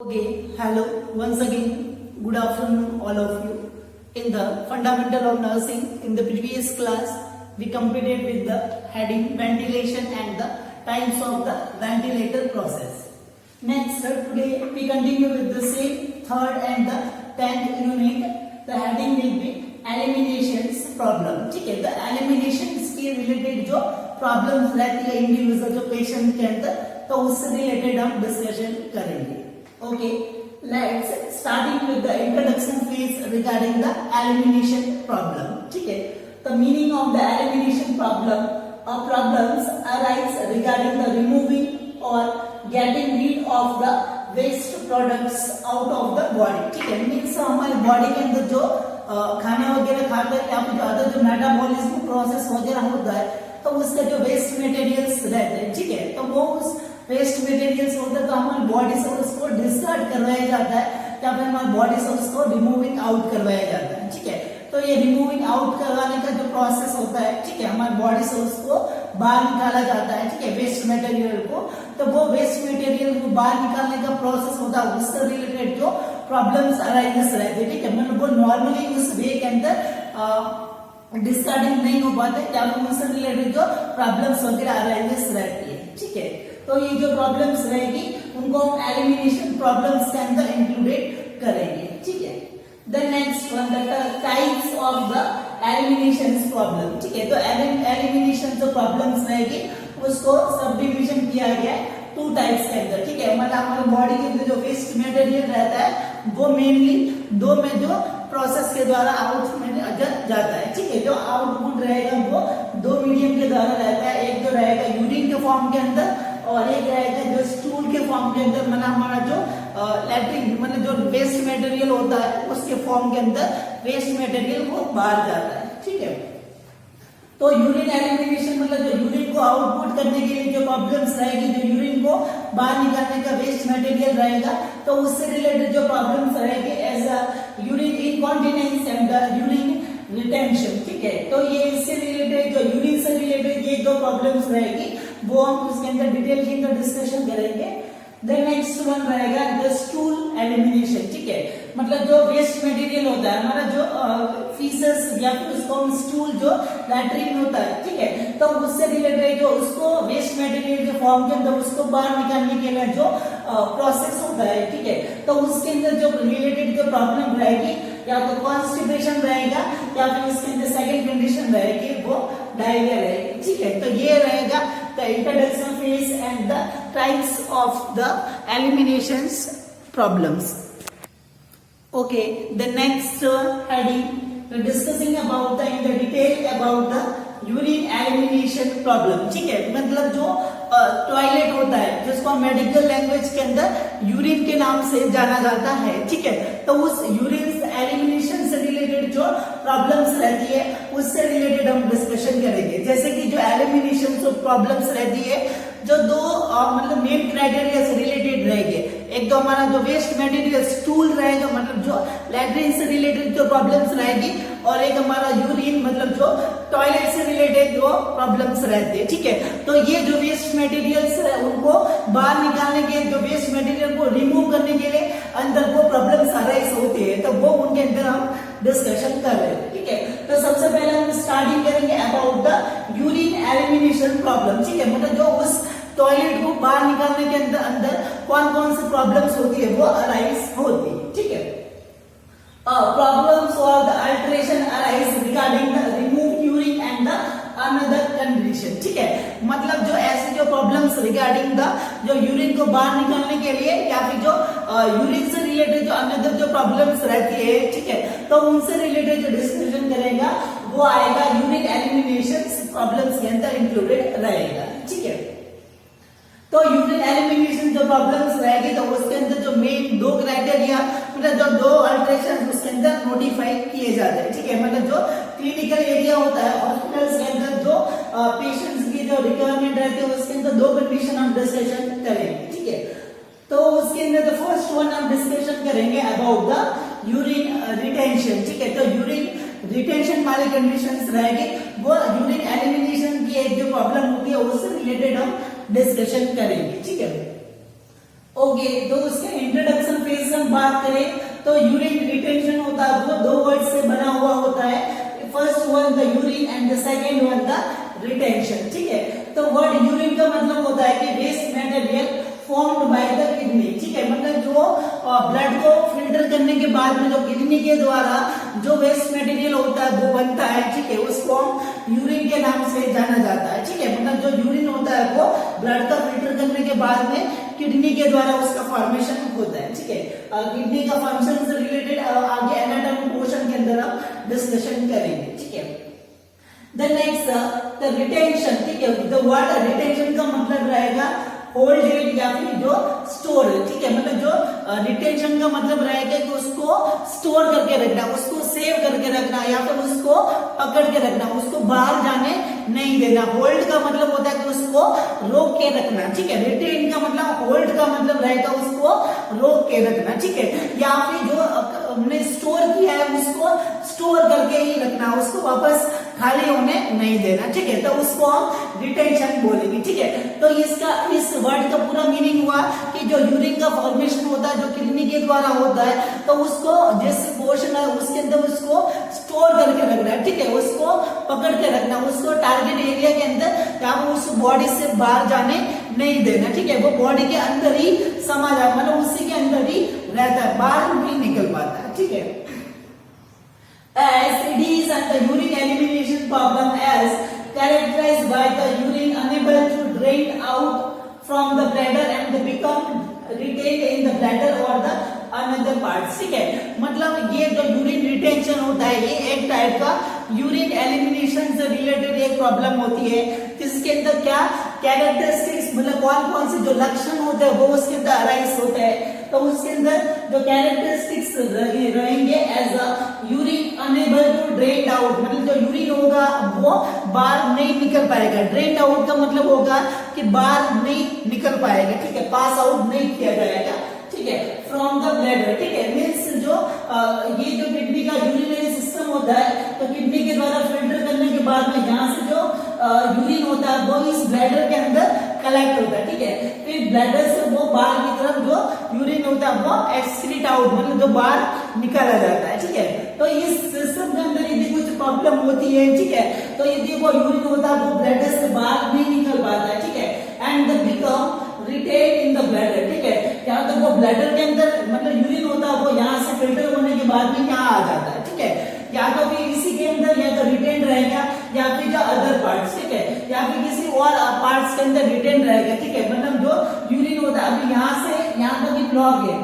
Okay, hello, once again, good afternoon all of you. In the fundamental of nursing, in the previous class, we completed with the heading ventilation and the types of the ventilator process. Next, today we continue with the same third and the 10th unit. The heading will be eliminations problem. ठीक है, the eliminations के related जो problems रहती है individual जो patient के अंदर, तो उससे related हम discussion करेंगे. Okay, let's starting with the introduction phase regarding the elimination problem. ठीक है, the meaning of the elimination problem or problems arise regarding the removing or getting rid of the waste products out of the body. ठीक है, means हमारे body के अंदर जो खाना वगैरह खाते हैं या फिर जो अदर जो मेटाबॉलिज्म प्रोसेस वगैरह होता है तो उसका जो वेस्ट मटेरियल्स रहते हैं, ठीक है, तो वो उस वेस्ट मटेरियल्स होता है तो हमारी बॉडी से उसको डिस्कार्ड करवाया जाता है या फिर हमारी बॉडी से उसको रिमूविंग आउट करवाया जाता है. ठीक है, तो ये रिमूविंग आउट करवाने का जो प्रोसेस होता है, ठीक है, हमारी बॉडी से उसको बाहर निकाला जाता है. ठीक है, वेस्ट मटेरियल को, तो वो वेस्ट मटेरियल को बाहर निकालने का प्रोसेस होता है, उससे रिलेटेड जो प्रॉब्लम्स अराइजेस रहते हैं. ठीक है, मतलब वो नॉर्मली उस वे के अंदर डिस्कार्डिंग नहीं हो पाते या फिर उससे रिलेटेड जो प्रॉब्लम्स वगैरह अराइजेस रहती है. ठीक है, तो ये जो प्रॉब्लम्स रहेगी उनको हम एलिमिनेशन प्रॉब्लम्स के अंदर इंक्लूडेड करेंगे. ठीक है, the next one the types of the elimination problem. ठीक है, तो एलिमिनेशन जो प्रॉब्लम्स रहेगी उसको सब डिविजन किया गया है टू टाइप्स के अंदर. ठीक है, मतलब हमारे बॉडी के अंदर जो वेस्ट मटेरियल रहता है वो मेनली दो में जो प्रोसेस के द्वारा आउट में जाता है. ठीक है, जो आउटपुट रहेगा वो दो मीडियम के द्वारा रहता है. एक जो रहेगा यूरिन के फॉर्म के अंदर और एक रहेगा जो स्टूल के फॉर्म के अंदर, मतलब हमारा जो लैट्रिन मतलब जो वेस्ट मटेरियल होता है उसके फॉर्म के अंदर वेस्ट मटेरियल वो बाहर जाता है. ठीक है, तो यूरिन एलिमिनेशन मतलब जो यूरिन को आउटपुट करने के लिए जो प्रॉब्लम्स रहेगी, जो यूरिन को बाहर निकालने का वेस्ट मटेरियल रहेगा, तो उससे रिलेटेड जो प्रॉब्लम्स रहेगी as a urine incontinence and urine retention. ठीक है, तो ये इससे रिलेटेड जो यूरिन से रिलेटेड ये दो प्रॉब्लम्स रहेगी वो हम उसके अंदर डिटेल के अंदर डिस्कशन करेंगे. द नेक्स्ट वन रहेगा द स्टूल एलिमिनेशन. ठीक है, मतलब जो वेस्ट मटेरियल होता है हमारा जो फीसस या फिर उसको हम स्टूल जो लैट्रिन होता है, ठीक है, तो उससे रिलेटेड जो उसको वेस्ट मटेरियल के फॉर्म के अंदर उसको बाहर निकालने के लिए जो प्रोसेस होता है, ठीक है, तो उसके अंदर जो रिलेटेड जो प्रॉब्लम रहेगी या तो कॉन्स्टिपेशन रहेगा या फिर उसके अंदर सेकंड कंडीशन रहेगी वो डायरिया रहेगी. ठीक है, तो ये रहेगा the introduction phase and the types of the eliminations problems. Okay, the next heading we're discussing about the in the detail about the urine elimination problem. ठीक है, मतलब जो टॉयलेट होता है जिसको मेडिकल लैंग्वेज के अंदर यूरिन के नाम से जाना जाता है. ठीक है, तो उस यूरिन एलिमिनेशन से रिलेटेड जो प्रॉब्लम्स रहती है उससे रिलेटेड हम डिस्कशन करेंगे. जैसे कि जो एलिमिनेशन जो प्रॉब्लम्स रहती है जो दो मतलब मेन क्राइटेरिया से रिलेटेड रहेंगे. एक तो हमारा जो वेस्ट मटेरियल स्टूल रहेगा मतलब जो लैट्रिन से रिलेटेड जो प्रॉब्लम्स रहेगी और एक हमारा यूरिन मतलब जो टॉयलेट से रिलेटेड जो प्रॉब्लम्स रहते हैं. ठीक है, तो ये जो वेस्ट मटेरियल्स है उनको बाहर निकालने के जो वेस्ट मटेरियल को रिमूव करने के लिए अंदर वो प्रॉब्लम्स अराइज होते हैं तो वो उनके अंदर हम डिस्कशन कर रहे हैं. ठीक है, तो सबसे पहले हम स्टार्टिंग करेंगे about the urine elimination problem. ठीक है, मतलब जो उस टॉयलेट को बाहर निकालने के अंदर अंदर कौन कौन सी प्रॉब्लम्स होती है वो अराइज होती है. ठीक है, प्रॉब्लम्स और the alteration arise regarding the remove urine and the another condition. ठीक है, मतलब जो ऐसे जो प्रॉब्लम्स रिगार्डिंग द जो यूरिन को बाहर निकालने के लिए या फिर जो यूरिन से रिलेटेड जो अनदर जो प्रॉब्लम्स रहती है, ठीक है, तो उनसे रिलेटेड जो डिस्कशन करेगा वो आएगा यूरिन एलिमिनेशन प्रॉब्लम्स के अंदर इंक्लूडेड रहेगा. ठीक है, तो यूरिन एलिमिनेशन जो प्रॉब्लम्स रहेगी तो उसके अंदर जो मेन दो क्राइटेरिया मतलब जो दो अल्टरेशन उसके अंदर नोटिफाई किए जाते हैं. ठीक है, मतलब जो क्लिनिकल एरिया होता है हॉस्पिटल्स के अंदर जो पेशेंट्स की जो रिक्वायरमेंट रहती है उसके अंदर दो कंडीशन हम डिस्कशन करेंगे. ठीक है, तो उसके अंदर द फर्स्ट वन हम डिस्कशन करेंगे अबाउट द यूरिन रिटेंशन. ठीक है, तो यूरिन रिटेंशन वाली कंडीशंस रहेगी वो यूरिन एलिमिनेशन की एक जो प्रॉब्लम होती है उससे रिलेटेड हम डिस्कशन करेंगे. ठीक है, ओके. ओके, तो उसके इंट्रोडक्शन फेज हम बात करें तो यूरिन रिटेंशन होता है वो दो वर्ड से बना हुआ होता है। First one the urine and the second one the retention. ठीक है, तो वर्ड यूरिन का मतलब होता है कि waste material formed by the kidney. ठीक है, मतलब जो ब्लड को फिल्टर करने के बाद में जो किडनी के द्वारा जो वेस्ट मटेरियल होता है वो बनता है। ठीक है, उसको हम यूरिन के नाम से जाना जाता है। ठीक है, मतलब जो यूरिन होता है वो ब्लड का फिल्टर करने के बाद में किडनी के द्वारा उसका फॉर्मेशन होता है। ठीक है, किडनी का फंक्शन से रिलेटेड आगे एनाटॉमी पोर्शन के अंदर हम डिस्कशन करेंगे। ठीक है, द नेक्स्ट द रिटेंशन। ठीक है, द वर्ड रिटेंशन का मतलब रहेगा होल्ड इट या फिर जो स्टोर। ठीक है, मतलब जो रिटेंशन का मतलब रहेगा कि उसको स्टोर करके रखना, उसको सेव करके रखना या फिर उसको पकड़ के रखना, उसको बाहर जाने नहीं देना। होल्ड का मतलब होता है कि उसको रोक के रखना। ठीक है, रिटेन का मतलब होल्ड का मतलब रहेगा उसको रोक के रखना। ठीक है, या फिर जो हमने स्टोर किया है उसको स्टोर करके ही रखना, उसको वापस खाली होने नहीं देना। ठीक है, तो उसको हम रिटेंशन बोलेंगे। ठीक है, तो इसका इस वर्ड का पूरा मीनिंग हुआ कि जो यूरिन का फॉर्मेशन होता है जो किडनी के द्वारा होता है तो उसको जिस पोर्शन है उसके अंदर उसको स्टोर करके रखना है। ठीक है, उसको पकड़ के रखना, उसको टारगेट एरिया के अंदर जहां उस बॉडी से बाहर जाने नहीं देना। ठीक है, वो बॉडी के अंदर ही समा जाए, मतलब उसी के अंदर ही रहता है, बाहर नहीं निकल पाता है। ठीक है, as it is and the urine elimination problem as characterized by the urine unable to drain out from the bladder and become retained in the bladder or the another parts। ठीक है, मतलब ये जो यूरिन रिटेंशन होता है ये एक type का यूरिन एलिमिनेशन से रिलेटेड एक प्रॉब्लम होती है जिसके अंदर क्या कैरेक्टरिस्टिक्स मतलब कौन कौन से जो लक्षण होते हैं वो उसके अंदर अराइज होते हैं। तो उसके अंदर जो कैरेक्टरिस्टिक्स रहेंगे as a urine unable to drain out, मतलब जो यूरिन होगा वो बाहर नहीं निकल पाएगा। ड्रेन आउट का मतलब होगा कि बाहर नहीं निकल पाएगा। ठीक है, पास आउट नहीं किया जाएगा। ठीक है, फ्रॉम द ब्लैडर। ठीक है, मीन्स जो ये जो किडनी का यूरिनरी सिस्टम होता है तो किडनी के द्वारा फिल्टर करने के बाद में यहाँ से जो यूरिन होता है वो इस ब्लैडर के अंदर कलेक्ट होता है। ठीक है, फिर ब्लैडर से वो बाहर की तरफ जो यूरिन होता है वो एक्सक्रीट आउट मतलब जो बाहर निकाला जाता है। ठीक है, तो इस सिस्टम के अंदर यदि कुछ प्रॉब्लम होती है, ठीक है, तो यदि वो यूरिन होता है वो ब्लैडर से बाहर नहीं निकल पाता है। ठीक है, and the become retain in the bladder. ठीक है, यहाँ तक वो ब्लैडर के अंदर मतलब यूरिन होता है वो यहाँ से फिल्टर होने के बाद में यहाँ आ जाता है। ठीक है, या तो फिर इसी के अंदर या तो रिटेन रहेगा या फिर जो अदर पार्ट्स। ठीक है, या फिर किसी और पार्ट्स के अंदर रिटेन रहेगा। ठीक है, मतलब जो यूरिन होता है अभी यहाँ से यहाँ तक ब्लॉक है।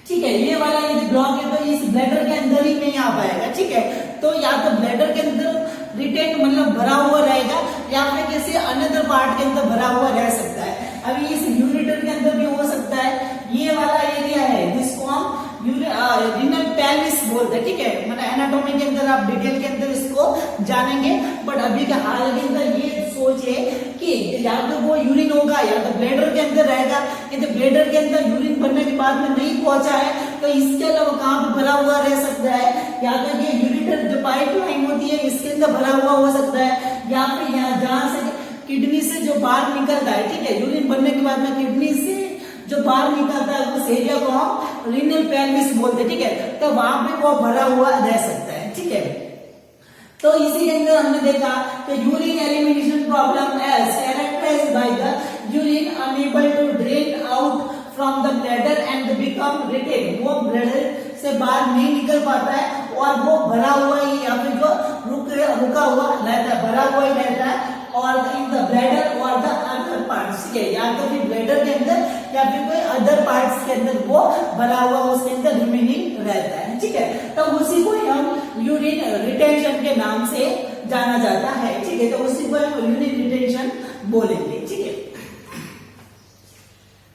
ठीक है, ये वाला यदि ब्लॉक है तो इस ब्लैडर के अंदर ही नहीं आ पाएगा। ठीक है, तो या तो ब्लैडर के अंदर रिटेन मतलब भरा हुआ रहेगा या फिर किसी अनदर पार्ट के अंदर भरा हुआ रह सकता है। अभी इस यूरिटर के अंदर भी हो सकता है। ये वाला एरिया है जिसको हम रीनल पेल्विस बोलते हैं। ठीक है, मतलब एनाटॉमी के अंदर आप डिटेल के अंदर इसको जानेंगे, बट अभी के हाल के अंदर ये सोचिए कि या तो वो यूरिन होगा या तो ब्लैडर के अंदर रहेगा। यदि ब्लैडर के अंदर यूरिन भरने के बाद में नहीं पहुंचा है तो इसके अलावा कहाँ पे भरा हुआ रह सकता है, या तो ये यूरिटर जो पाइपलाइन होती है इसके अंदर भरा हुआ हो सकता है, या फिर यहाँ जहां से किडनी से जो बाहर निकलता है। ठीक है, यूरिन भरने के बाद में किडनी से जो बाहर निकलता है उस एरिया को हम रीनल पेल्विस बोलते हैं। ठीक है, तो वहां पे वो भरा हुआ रह सकता है। ठीक है, तो इसी के अंदर हमने देखा कि urine elimination problem as characterized by the urine unable to drain out from the bladder and become retain. वो ब्लैडर से बाहर नहीं निकल पाता है और वो भरा हुआ ही या फिर जो रुका हुआ रहता है, भरा हुआ ही रहता है और इन द ब्लैडर और द अदर पार्ट्स। ठीक है, या तो फिर ब्लैडर के अंदर या फिर कोई अदर पार्ट्स के अंदर वो भरा हुआ उसके अंदर रिमेनिंग रहता है। ठीक है, तो उसी को हम यूरिन रिटेंशन के नाम से जाना जाता है। ठीक है, तो उसी को हम यूरिन रिटेंशन बोलेंगे। ठीक है,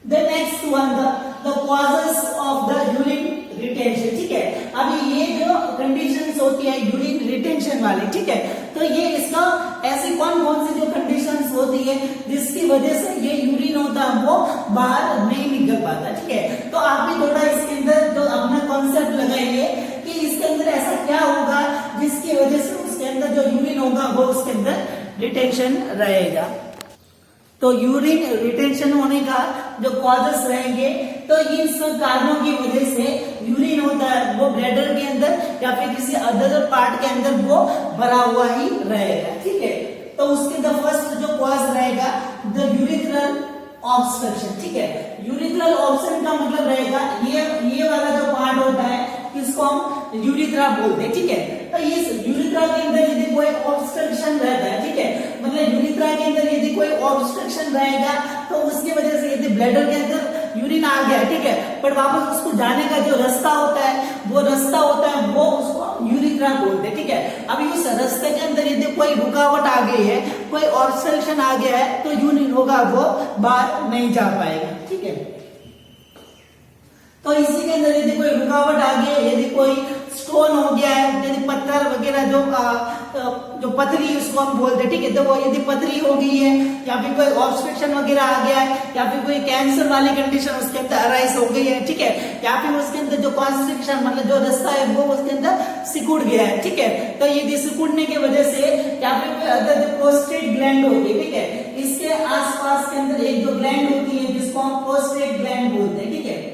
the next one the causes of the urine retention. ठीक है, अभी ये जो कंडीशंस होती है यूरिन रिटेंशन वाली, ठीक है, तो ये इसका ऐसी कौन कौन सी जो कंडीशंस होती है जिसकी वजह से ये यूरिन होता है वो बाहर नहीं निकल पाता। ठीक है, तो आप भी थोड़ा इसके अंदर जो अपना कॉन्सेप्ट लगाइए कि इसके अंदर ऐसा क्या होगा जिसकी वजह से उसके अंदर जो यूरिन होगा वो उसके अंदर रिटेंशन रहेगा। तो यूरिन रिटेंशन होने का जो कॉजेस रहेंगे, तो इन सब कारणों की वजह से यूरिन होता है वो ब्लैडर के अंदर या फिर किसी अदर पार्ट के अंदर वो भरा हुआ ही रहेगा, ठीक है। तो उसके द फर्स्ट जो कॉज रहेगा द यूरिथ्रल ऑब्स्ट्रक्शन, ठीक है। यूरिथ्रल ऑब्स्ट्रक्शन का मतलब रहेगा ये वाला जो पार्ट होता है इसको हम यूरिथ्रा बोलते हैं, ठीक है। तो इस यूरिथ्रा के अंदर यदि कोई ऑब्स्ट्रक्शन रहता है, ठीक है, मतलब यूरिथ्रा के अंदर यदि कोई ऑब्स्ट्रक्शन रहेगा तो उसकी वजह से यदि ब्लैडर के अंदर यूरिन आ गया, ठीक है, पर वापस उसको जाने का जो रास्ता होता है वो उसको यूरिथ्रा बोलते हैं, ठीक है। अभी उस रास्ते के अंदर यदि कोई रुकावट आ गई है, कोई ऑब्स्ट्रक्शन आ गया है तो यूरिन होगा वो बाहर नहीं जा पाएगा, ठीक है। तो इसी के अंदर यदि कोई रुकावट आ गई है, यदि कोई स्टोन हो गया है, यदि पत्थर वगैरह जो पथरी उसको हम बोलते हैं, ठीक है, तो वो यदि पथरी हो गई है या फिर कोई ऑब्स्ट्रक्शन वगैरह आ गया है या फिर कोई कैंसर वाली कंडीशन उसके अंदर अराइज हो गई है, ठीक है, या फिर उसके अंदर जो कॉन्स्ट्रिक्शन मतलब जो रास्ता है वो उसके अंदर सिकुड़ गया है, ठीक है, तो यदि सिकुड़ने की वजह से या फिर कोई अदर जो प्रोस्टेट ग्लैंड होती है, ठीक है, इसके आसपास के अंदर एक जो ग्लैंड होती है जिसको हम प्रोस्टेट ग्लैंड बोलते हैं, ठीक है।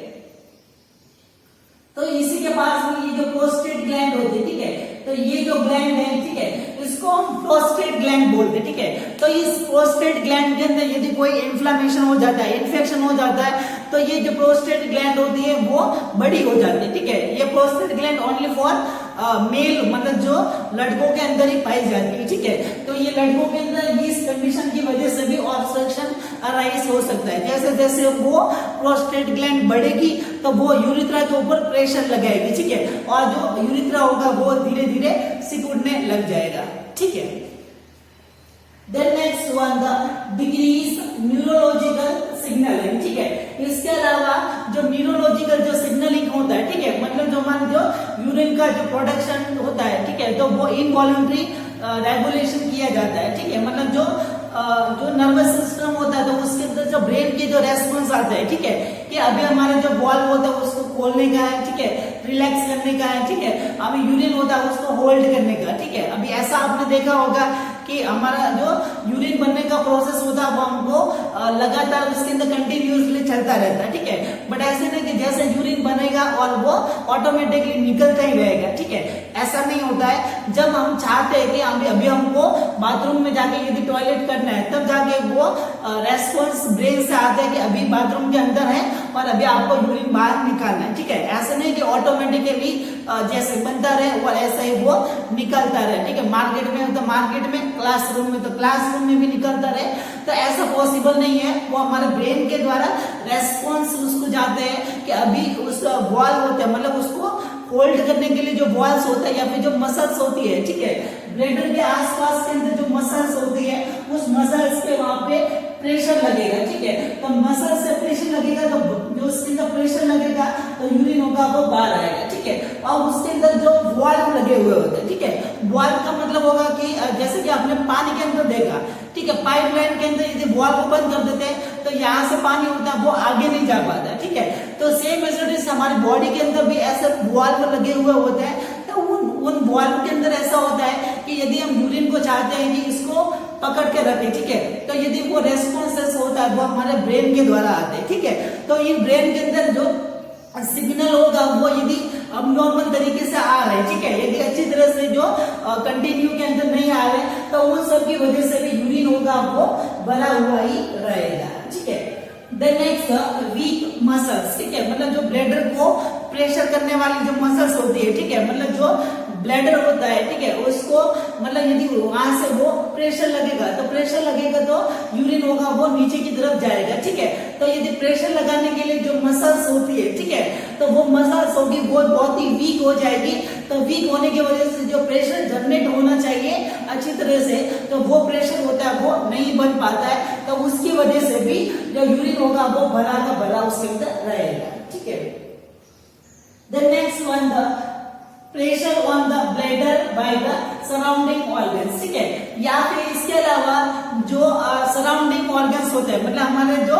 तो इसी के पास में ये जो प्रोस्टेट ग्लैंड होती है, ठीक है, तो ये जो ग्लैंड है, ठीक है, इसको हम प्रोस्टेट ग्लैंड बोलते हैं, ठीक है। तो इस प्रोस्टेट ग्लैंड के अंदर यदि कोई इन्फ्लेमेशन हो जाता है, इन्फेक्शन हो जाता है, तो ये जो प्रोस्टेट ग्लैंड होती है वो बड़ी हो जाती है, ठीक है। ये prostate gland only for male मतलब जो लड़कों के अंदर ही पाई जाती है, ठीक है। तो ये लड़कों के अंदर इस कंडीशन की वजह से भी ऑब्स्ट्रक्शन अराइज हो सकता है। जैसे जैसे वो प्रोस्टेट ग्लैंड बढ़ेगी तो वो यूरिथ्रा के ऊपर प्रेशर लगाएगी, ठीक है, और जो यूरिथ्रा होगा वो धीरे धीरे सिकुड़ने लग जाएगा, ठीक है। Then next one the decrease neurological signaling, ठीक है। इसके अलावा जो न्यूरोलॉजिकल जो सिग्नलिंग होता है, ठीक है, मतलब जो मान जो यूरिन का जो प्रोडक्शन होता है, ठीक है, तो वो इनवॉलंटरी रेगुलेशन किया जाता है, ठीक है, मतलब जो नर्वस सिस्टम होता है तो उसके अंदर जो ब्रेन के जो रेस्पॉन्स आता है, ठीक है, कि अभी हमारे जो वॉल्व होता है उसको खोलने का है, ठीक है, रिलैक्स करने का है, ठीक है, अभी यूरिन होता है उसको होल्ड करने का, ठीक है। अभी ऐसा आपने देखा होगा कि हमारा जो यूरिन बनने का प्रोसेस होता है वो हमको लगातार उसके अंदर कंटिन्यूअसली चलता रहता है, ठीक है, बट ऐसे नहीं कि जैसे यूरिन बनेगा और वो ऑटोमेटिकली निकलता ही रहेगा, ठीक है, ऐसा नहीं होता है। जब हम चाहते हैं कि अभी हमको बाथरूम में जाके यदि टॉयलेट करना है तब जाके वो रेस्पॉन्स ब्रेन से आता है कि अभी बाथरूम के अंदर है और अभी आपको यूरिन बाहर निकालना है, ठीक है। ऐसा नहीं कि ऑटोमेटिकली जैसे बनता रहे और ऐसा ही वो निकलता रहे, ठीक है। मार्केट में तो मार्केट में, क्लासरूम में तो क्लासरूम में भी निकलता रहे, तो ऐसा पॉसिबल नहीं है। वो हमारे ब्रेन के द्वारा रेस्पॉन्स उसको जाते हैं कि अभी उस वॉल होता है मतलब उसको होल्ड करने के लिए जो वॉल्स होता है या फिर जो मसल्स होती है, ठीक है, ब्लैडर के आसपास के अंदर जो मसल्स होती है उस मसल्स पे वहां पे प्रेशर लगेगा, ठीक है। तो मसल से प्रेशर लगेगा तो जो उसके अंदर प्रेशर लगेगा तो यूरिन होगा वो बाहर आएगा, ठीक है। और उसके अंदर जो वाल्व लगे हुए होते हैं, ठीक है, वाल्व का मतलब होगा कि जैसे कि आपने पानी के अंदर देखा, ठीक है, पाइपलाइन के अंदर यदि वाल्व को बंद कर देते हैं तो यहाँ से पानी होता है वो आगे नहीं जा पाता है, ठीक है। तो सेम मेथड हमारी बॉडी के अंदर भी ऐसे वाल्व लगे हुए होते हैं। तो उन वाल्व के अंदर ऐसा होता है कि यदि हम यूरिन को चाहते हैं कि इसको पकड़ के रखें, ठीक है, तो यदि वो रेस्पॉन्सेस होता है वो हमारे ब्रेन के द्वारा आते हैं, ठीक है। तो इन ब्रेन के अंदर जो सिग्नल होगा वो यदि अब नॉर्मल तरीके से आ रहे हैं, ठीक है, यदि अच्छी तरह से जो कंटिन्यू के अंदर नहीं आ रहे तो उन सब की वजह से भी यूरिन होगा वो बना हुआ ही रहेगा, ठीक है। देन नेक्स्ट वीक मसल्स, ठीक है, मतलब जो ब्लैडर को प्रेशर करने वाली जो मसल्स होती है, ठीक है, मतलब जो ब्लैडर होता है, ठीक है, उसको मतलब यदि वहां से वो प्रेशर लगेगा तो यूरिन होगा वो नीचे की तरफ जाएगा, ठीक है। तो यदि प्रेशर लगाने के लिए जो मसल्स होती है, ठीक है, तो वो मसल्स होगी वो बहुत ही वीक हो जाएगी। तो वीक होने की वजह से जो प्रेशर जनरेट होना चाहिए अच्छी तरह से तो वो प्रेशर होता है वो नहीं बन पाता है, तो उसकी वजह से भी जो यूरिन होगा वो भरा का भरा उसके अंदर रहेगा, ठीक है। The next one the pressure on the bladder by the surrounding organs, ठीक है, या फिर इसके अलावा जो सराउंडिंग ऑर्गन्स होते हैं मतलब हमारे जो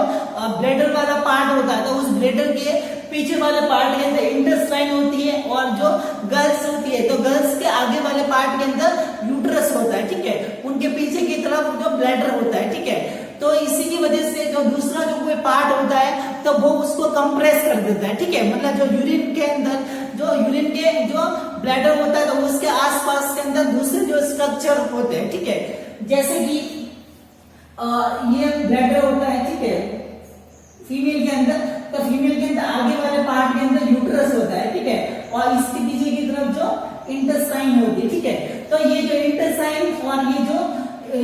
ब्लैडर वाला पार्ट होता है तो उस ब्लैडर के पीछे वाले पार्ट के अंदर इंटेस्टाइन होती है और जो गर्ल्स होती है तो गर्ल्स के आगे वाले पार्ट के अंदर यूट्रस होता है, ठीक है, उनके पीछे की तरफ जो ब्लैडर होता है, ठीक है। तो इसी की वजह से जो दूसरा जो कोई पार्ट होता है तो वो उसको कंप्रेस कर देता है, ठीक है। मतलब जो यूरिन के अंदर जो यूरिन के जो ब्लैडर होता है तो उसके आसपास के अंदर दूसरे जो स्ट्रक्चर होते हैं, ठीक है। जैसे कि ये ब्लैडर होता है, ठीक है, फीमेल के अंदर, तो फीमेल के अंदर आगे वाले पार्ट के अंदर यूट्रस होता है, ठीक है, और इसके पीछे की तरफ जो इंटेस्टाइन होती है, ठीक है। तो ये जो इंटेस्टाइन और ये जो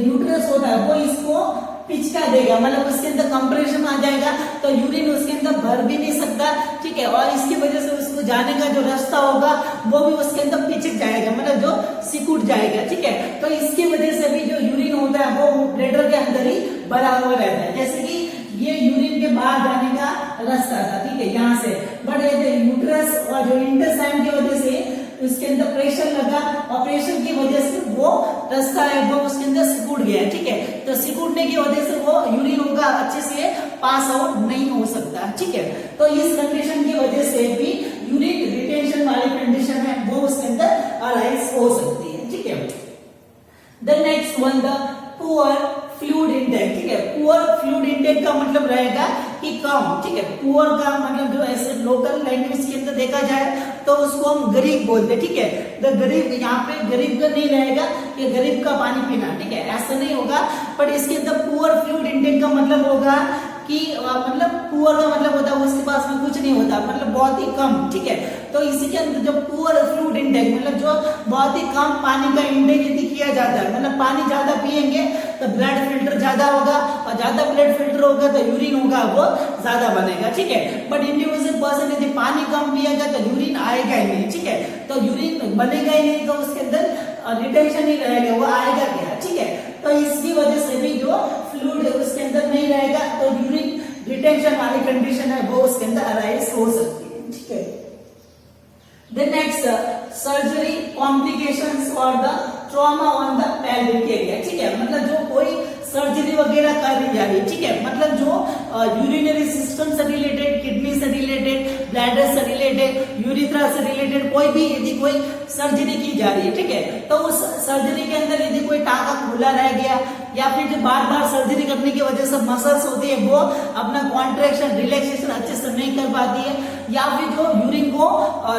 यूट्रस होता है वो इसको पिचका देगा, मतलब उसके अंदर कंप्रेशन आ जाएगा, तो यूरिन उसके अंदर भर भी नहीं सकता, ठीक है, और इसकी वजह से उसको जाने का जो रास्ता होगा वो भी उसके अंदर पिचक जाएगा, मतलब जो सिकुड़ जाएगा, ठीक है। तो इसकी वजह से भी जो यूरिन होता है वो ब्लैडर के अंदर ही भरा हुआ रहता है। जैसे कि ये यूरिन के बाहर जाने का रास्ता था, ठीक है, यहाँ से, बट यूट्रस और जो इंटेस्टाइन की वजह से उसके अंदर प्रेशर लगा और प्रेशर की वजह से वो रास्ता है वो उसके अंदर सिकुड़ गया, ठीक है। तो सिकुड़ने की वजह से वो यूरिन होगा अच्छे से पास आउट नहीं हो सकता, ठीक है। तो इस कंडीशन की वजह से भी यूरिन रिटेंशन वाली कंडीशन है वो उसके अंदर अराइज हो सकती है, ठीक है। The next one, the poor fluid intake, ठीक है। पुअर फ्लूइड इंटेक का मतलब रहेगा कि कम, ठीक है। पुअर का मतलब जो ऐसे लोकल लैंग्वेज के अंदर देखा जाए तो उसको हम गरीब बोलते हैं, ठीक है। तो गरीब, यहाँ पे गरीब का नहीं रहेगा कि गरीब का पानी पीना, ठीक है, ऐसा नहीं होगा। पर इसके अंदर पुअर फ्लूइड इंटेक का मतलब होगा कि मतलब पुअर का मतलब होता है उसके पास में कुछ नहीं होता, मतलब बहुत ही कम, ठीक है। तो इसी के अंदर जो पुअर फ्लूइड इंटेक मतलब जो बहुत ही कम पानी का इंटेक यदि किया जाता है, मतलब पानी ज्यादा पिएंगे तो ब्लड फिल्टर ज्यादा होगा, और ज्यादा ब्लड फिल्टर होगा तो यूरिन होगा वो ज्यादा बनेगा, ठीक है। बट इंडिविजुअल पर्सन यदि पानी कम पिएगा तो यूरिन आएगा ही नहीं, ठीक है। तो यूरिन बनेगा ही नहीं, तो उसके अंदर रिटेंशन ही रहेगा, वो आएगा क्या, ठीक है। तो इसकी वजह से भी जो फ्लूइड उसके अंदर नहीं रहेगा तो यूरिन रिटेंशन वाली कंडीशन है वो उसके अंदर अराइज हो सकती है, ठीक है। द नेक्स्ट, सर्जरी कॉम्प्लिकेशंस और the trauma on the pelvic area, ठीक है। मतलब जो कोई सर्जरी वगैरह कर दी जा रही है, ठीक है, मतलब जो यूरिनरी सिस्टम से रिलेटेड, किडनी से रिलेटेड, ब्लैडर से रिलेटेड, यूरिथ्रा से रिलेटेड कोई भी यदि कोई सर्जरी की जा रही है, ठीक है, तो उस सर्जरी के अंदर यदि कोई टाका खुला रह गया या फिर जो बार बार सर्जरी करने की वजह से मसल्स होती है वो अपना कॉन्ट्रैक्शन रिलैक्सेशन अच्छे से नहीं कर पाती है, या फिर जो यूरिन को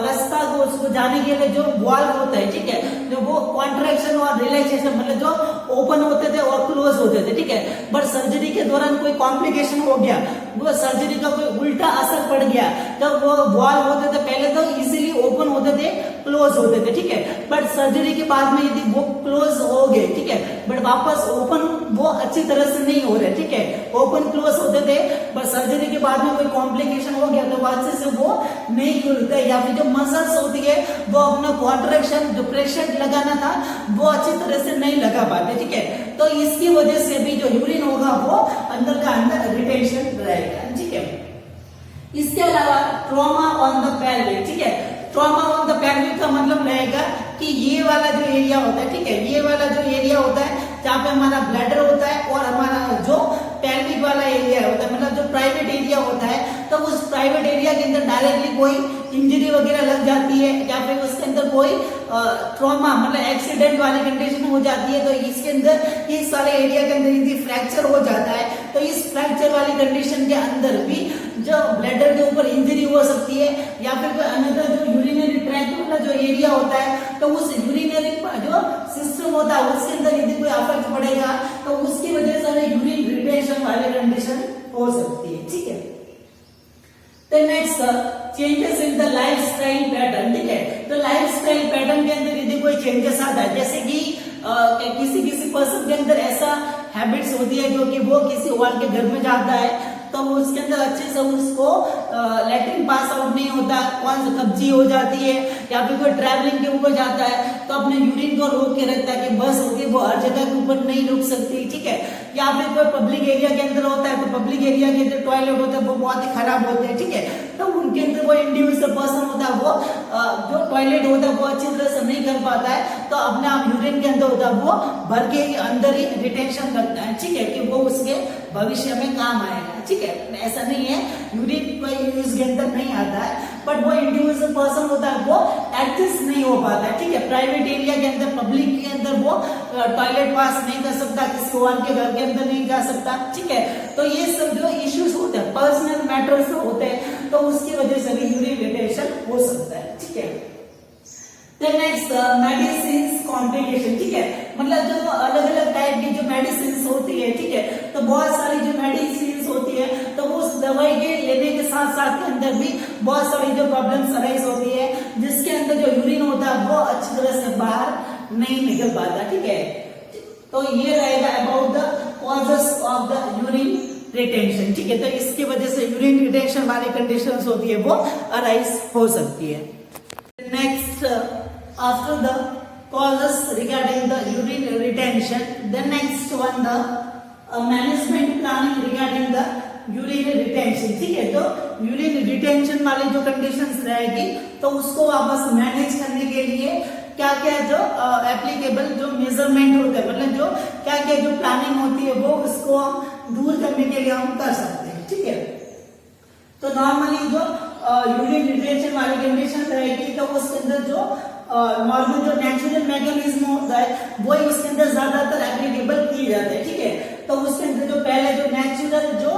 रास्ता को उसको जाने के लिए जो वाल्व होता है, ठीक है, जो वो कॉन्ट्रैक्शन और रिलैक्सेशन मतलब जो ओपन होते थे और क्लोज होते थे, ठीक है। बट सर्जरी के दौरान कोई कॉम्प्लिकेशन हो गया, वो सर्जरी का कोई उल्टा असर पड़ गया, जब वो वाल्व होते थे पहले तो इजीली ओपन होते थे, क्लोज होते थे, ठीक है। बट सर्जरी के बाद में यदि वो क्लोज हो गए, ठीक है, बट वापस ओपन वो अच्छी तरह से नहीं हो रहे, ठीक है, ओपन क्लोज होते थे, बट सर्जरी के बाद में कोई कॉम्प्लिकेशन हो गया तो अच्छे से वो नहीं खुलते, या फिर जो मसल्स होती है वो अपना कॉन्ट्रैक्शन जो प्रेशर लगाना था वो अच्छी तरह से नहीं लगा पाते, ठीक है। तो इसकी वजह से भी जो यूरिन होगा वो अंदर का अंदर रिटेंशन रहेगा, ठीक है। इसके अलावा ट्रॉमा ऑन द पेल्विक, ठीक है, ट्रॉमा ऑन द पेल्विक का मतलब रहेगा कि ये वाला जो एरिया होता है, ठीक है, ये वाला जो एरिया होता है जहाँ पे हमारा ब्लैडर होता है और हमारा जो पेल्विक वाला एरिया होता है, मतलब जो प्राइवेट एरिया होता है, तो उस प्राइवेट एरिया के अंदर डायरेक्टली कोई इंजरी वगैरह लग जाती है या फिर उसके अंदर कोई ट्रॉमा मतलब एक्सीडेंट वाली कंडीशन हो जाती है, तो इसके अंदर इस सारे एरिया के अंदर यदि फ्रैक्चर हो जाता है तो इस फ्रैक्चर वाली कंडीशन के अंदर भी जो ब्लैडर के ऊपर इंजरी हो सकती है, या फिर कोई अनदर जो यूरिनरी ट्रैक्ट वाला जो एरिया होता है तो उस यूरिनरी जो सिस्टम होता है उसके अंदर यदि कोई इफेक्ट पड़ेगा तो उसकी वजह से यूरिन रिटेंशन वाली कंडीशन हो सकती है, ठीक है। तो next, changes in the lifestyle pattern, ठीक है। तो लाइफस्टाइल पैटर्न के अंदर यदि कोई चेंजेस आता है, जैसे कि किसी पर्सन के अंदर ऐसा हैबिट्स होती है जो कि वो किसी और के घर में जाता है तो उसके अंदर अच्छे से उसको लैट्रिन पास आउट नहीं होता, कौन सी कब्जी हो जाती है, या फिर कोई ट्रैवलिंग के ऊपर जाता है तो अपने यूरिन को रोक के रखता है कि बस होगी वो हर जगह के ऊपर नहीं रुक सकती, ठीक है। या फिर कोई पब्लिक एरिया के अंदर होता है तो पब्लिक एरिया के अंदर टॉयलेट होता है वो बहुत ही खराब होते हैं, ठीक है, तो उनके अंदर वो इंडिविजुअल पर्सन होता है वो जो टॉयलेट होता है वो अच्छी तरह से नहीं कर पाता है, तो अपने आप यूरिन के अंदर होता है वो भर के अंदर ही रिटेंशन रखता है, ठीक है, कि वो उसके भविष्य में काम आएगा, है, ठीक है, ऐसा नहीं है यूरिन यूज के अंदर नहीं आता है, बट वो इंडिविजुअल पर्सन होता है वो एडजस्ट नहीं हो पाता है, ठीक है, प्राइवेट एरिया के अंदर पब्लिक के अंदर वो टॉयलेट पास नहीं कर सकता, किसी और के घर के अंदर नहीं जा सकता, ठीक है, तो ये सब जो इश्यूज होते हैं पर्सनल मैटर्स होते हैं तो उसकी वजह से भी यूरिन रिटेंशन हो सकता है, ठीक है। नेक्स्ट मेडिसिन कॉम्प्लिकेशन, ठीक है, मतलब जो अलग अलग टाइप की जो मेडिसिन होती है, ठीक है, तो बहुत सारी जो मेडिसिन होती है तो उस दवाई के लेने के साथ साथ के अंदर भी बहुत सारी जो प्रॉब्लम्स अराइज होती है जिसके अंदर जो यूरिन होता है वो अच्छी तरह से बाहर नहीं निकल पाता, ठीक है, तो ये रहेगा about the causes of the urine retention, ठीक है, तो इसकी वजह से यूरिन रिटेंशन वाली कंडीशंस होती है वो अराइज हो सकती है। Next after the causes regarding the urine retention, the next one the management planning regarding the urine retention, ठीक है, तो urine retention वाली जो कंडीशंस रहेगी तो उसको वापस मैनेज करने के लिए क्या क्या जो एप्लीकेबल जो मेजरमेंट होते हैं, मतलब जो क्या क्या जो प्लानिंग होती है वो उसको हम दूर करने के लिए हम कर सकते हैं, ठीक है, तो नॉर्मली जो यूरिन रिटेंशन वाली कंडीशन रहेगी तो उसके अंदर जो नॉर्मल जो नेचुरल मैकेनिज्म होता है वो उसके अंदर ज्यादातर एप्लीकेबल किए जाते हैं, ठीक है, तो उसके अंदर जो पहले जो नेचुरल जो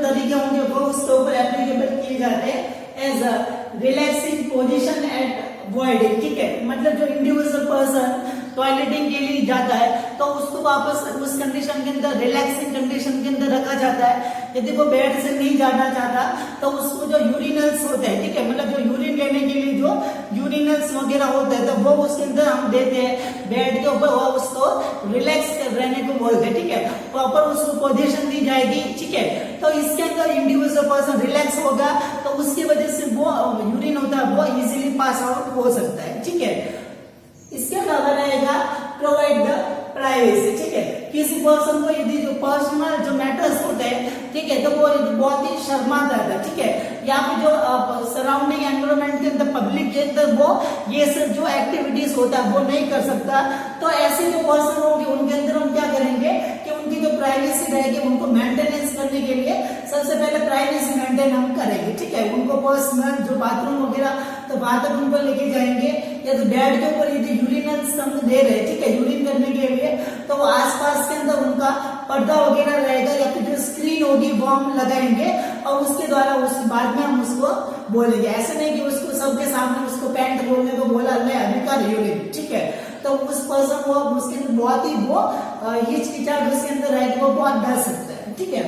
तरीके होंगे वो उसके ऊपर एप्लीकेबल किए जाते हैं as a relaxing position at voiding, ठीक है, मतलब जो इंडिविजुअल पर्सन टॉयलेटिंग के लिए जाता है तो उसको वापस उस कंडीशन के अंदर रिलैक्सिंग कंडीशन के अंदर रखा जाता है। यदि वो बेड से नहीं जाना चाहता तो उसको जो यूरिनल्स होते हैं, ठीक है, मतलब जो यूरिन लेने के लिए जो यूरिनल्स वगैरह होते हैं तो वो उसके अंदर हम देते हैं बेड के ऊपर, वो उसको रिलैक्स रहने को बोलते हैं, ठीक है, प्रॉपर उसको पोजीशन दी जाएगी, ठीक है, तो इसके अंदर इंडिविजुअल पर्सन रिलैक्स होगा तो उसकी वजह से वो यूरिन होता है वो इजीली पास आउट हो सकता है, ठीक है। इसके अलावा रहेगा प्रोवाइड द प्राइवेसी, ठीक है, किसी पर्सन को यदि जो पर्सनल जो मैटर्स होते हैं, ठीक है, तो वो बहुत ही शर्माता है, ठीक है, या फिर जो सराउंडिंग एनवायरनमेंट के अंदर पब्लिक के अंदर वो ये सब जो एक्टिविटीज होता है वो नहीं कर सकता, तो ऐसे जो पर्सन होंगे उनके अंदर हम क्या करेंगे कि उनकी जो प्राइवेसी रहेगी उनको मेंटेनेंस करने के लिए सबसे पहले प्राइवेसी मेंटेन हम करेंगे, ठीक है, उनको पर्सनल जो बाथरूम वगैरह तो बाथरूम पर लेके जाएंगे या तो बेड के ऊपर यदि यूरिनल्स हम दे रहे हैं, ठीक है, यूरिन करने के लिए तो आसपास के अंदर उनका पर्दा वगैरह रहेगा या फिर जो स्क्रीन होगी वो हम लगाएंगे और उसके द्वारा उस बाद में हम उसको बोलेंगे, ऐसे नहीं कि उसको सबके सामने उसको पैंट बोलने को बोला ले अभी का यूरिन, ठीक है, तो उस पर्सन को उसके अंदर बहुत ही वो हिचकिचाहट उसके अंदर रहेगी, वो बहुत डर सकता है, ठीक है।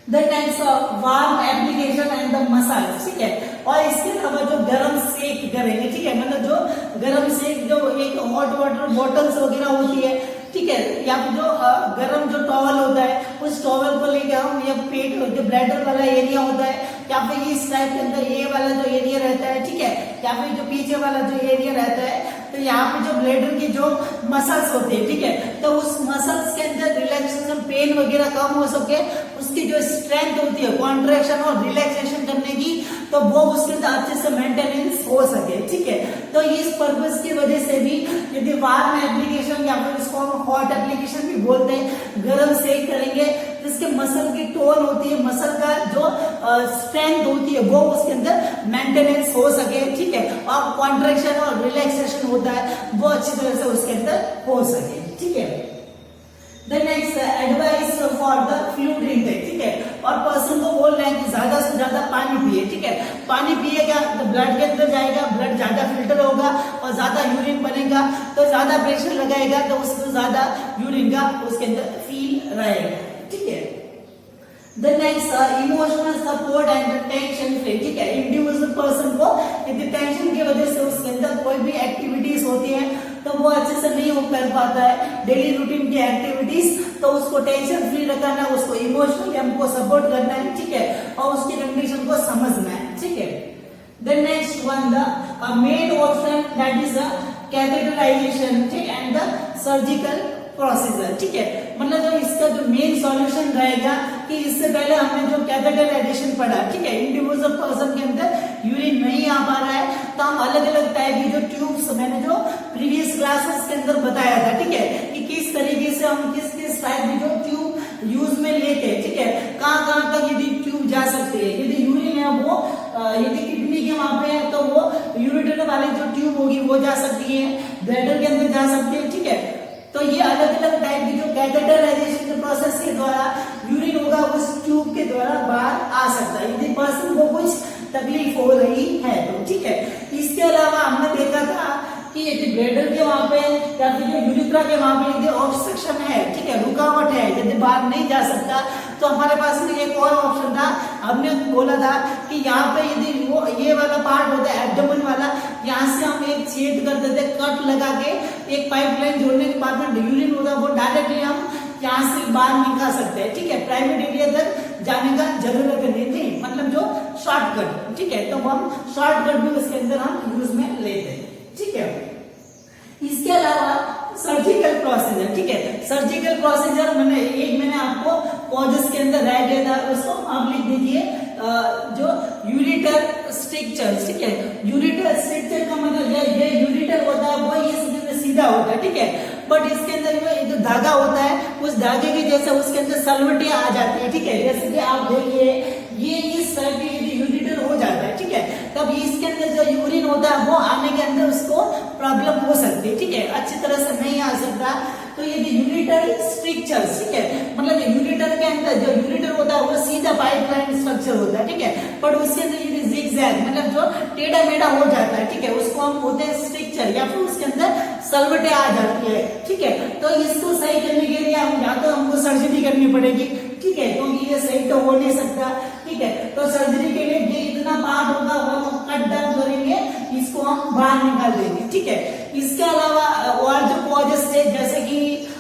The types of warm application and the massage, ठीक है, और इसके अलावा जो गर्म सेक करेंगे, ठीक है, मतलब जो गर्म सेक जो एक हॉट वाटर बॉटल्स वगैरह होती है, ठीक है, या फिर जो गर्म जो टॉवल होता है उस टॉवल को लेकर हम या पेट जो ब्लैडर वाला एरिया होता है या फिर इस टाइप के अंदर ये वाला जो एरिया रहता है, ठीक है, या फिर जो पीछे वाला जो एरिया रहता है तो यहाँ पे जो ब्लैडर की जो मसल्स होते हैं, ठीक है, तो उस मसल्स के अंदर रिलैक्सेशन पेन वगैरह कम हो सके, उसकी जो स्ट्रेंथ होती है कॉन्ट्रैक्शन और रिलैक्सेशन करने की तो वो उसके अंदर अच्छे से मेंटेनेंस हो सके, ठीक है, तो इस पर्पस की वजह से भी यदि वार्म एप्लीकेशन या फिर इसको हम हॉट एप्लीकेशन भी बोलते हैं, गर्म सेक करेंगे जिसके मसल की टोन होती है, मसल का जो स्ट्रेंथ होती है वो उसके अंदर मेंटेनेंस हो सके, ठीक है, और कॉन्ट्रैक्शन और रिलैक्सेशन होता है वो अच्छी तरह से उसके अंदर हो सके, ठीक है। The next advice for the fluid intake, ठीक है, और पर्सन को बोल रहे हैं कि ज्यादा से ज्यादा पानी पिए, ठीक है, पानी पिएगा तो ब्लड के अंदर जाएगा, ब्लड ज्यादा फिल्टर होगा और ज्यादा यूरिन बनेगा तो ज्यादा प्रेशर लगाएगा तो उसको ज्यादा यूरिन का उसके अंदर फील रहेगा, ठीक है। The next emotional support and tension free, ठीक है, इंडिविजुअल पर्सन को यदि टेंशन की वजह से उसके अंदर कोई भी एक्टिविटीज होती है तो वो अच्छे से नहीं कर पाता है डेली रूटीन की एक्टिविटीज, तो उसको टेंशन फ्री रखना है, उसको इमोशनली हमको सपोर्ट करना है, ठीक है, और उसकी कंडीशन को समझना है, ठीक है। The next one the main option that is the catheterization, ठीक, and the surgical प्रोसीजर, ठीक है, मतलब जो इसका जो मेन सॉल्यूशन रहेगा कि इससे पहले हमने जो कैथेटराइजेशन पढ़ा, ठीक है, इंडिविजुअल पर्सन के अंदर यूरिन नहीं आ पा रहा है तो हम अलग अलग टाइप की जो ट्यूब्स मैंने जो प्रीवियस क्लासेस के अंदर बताया था, ठीक है, कि किस तरीके से हम किस किस टाइप की जो ट्यूब यूज में कहाँ तक यदि ट्यूब जा सकती है, यदि यूरिन है वो यदि किडनी के वहां पे है तो वो यूरिटर वाली जो ट्यूब होगी वो जा सकती है, ब्लैडर के अंदर जा सकती है, ठीक है। तो ये अलग अलग टाइप की जो कैथेटराइजेशन के प्रोसेस के द्वारा यूरिन होगा उस ट्यूब के द्वारा बाहर आ सकता है यदि पर्सन को कुछ तकलीफ हो रही है तो, ठीक है। इसके अलावा हमने देखा था कि यदि ब्लैडर के वहां पे या फिर जो यूरिथ्रा के वहां पे यदि ऑब्स्ट्रक्शन है, ठीक है, रुकावट है, यदि बाहर नहीं जा सकता तो हमारे पास में एक और ऑप्शन था। हमने बोला था कि यहाँ पे यदि वो ये वाला पार्ट होता है एब्डोमेन वाला, यहाँ से हम एक छेद कर देते, कट लगा के एक पाइपलाइन जोड़ने के बाद में यूरिन होगा वो डायरेक्टली हम यहाँ से बाहर निकाल सकते हैं, ठीक है। प्राइवेट एरिया तक जाने का जरूरत नहीं, मतलब जो शॉर्टकट, ठीक है, तो हम शॉर्टकट भी उसके अंदर हम यूज में लेते हैं, ठीक है। इसके अलावा सर्जिकल प्रोसीजर, ठीक है, सर्जिकल प्रोसीजर मैंने आपको कॉजेस के अंदर रह गया था, उसको आप लिख दीजिए जो यूरिटर स्ट्रिक्चर, ठीक है। यूरिटर स्ट्रिक्चर का मतलब ये यूरिटर होता है वो ये सीधा होता है, ठीक है, बट इसके अंदर जो धागा होता है उस धागे के जैसे उसके अंदर सलवटें आ जाती है, ठीक है। जैसे कि आप देखिए ये इस तरह के यदि यूरिटर हो जाता है, ठीक है, तब इसके अंदर जो यूरिन होता है वो आने के अंदर उसको प्रॉब्लम हो सकती है, ठीक है, अच्छी तरह से नहीं आ सकता। तो यदि यूरिटर स्ट्रक्चर्स, ठीक है, मतलब यूरिटर के अंदर जो यूरिटर होता है वो सीधा पाइपलाइन स्ट्रक्चर होता है, ठीक है, पर उसके अंदर यदि जिगजैग मतलब जो टेढ़ा मेढ़ा हो जाता है, ठीक है, उसको हम बोलते हैं स्ट्रक्चर, या फिर उसके अंदर सलवटें आ जाती है, ठीक है। तो इसको सही करने के लिए हम या तो हमको सर्जरी करनी पड़ेगी, ठीक है, क्योंकि ये सही तो हो नहीं सकता, ठीक है। तो सर्जरी के लिए ये इतना पार्ट होगा वो हम कट डाउन करेंगे, इसको हम बाहर निकाल देंगे, ठीक है। इसके अलावा और जो कॉजेस है जैसे कि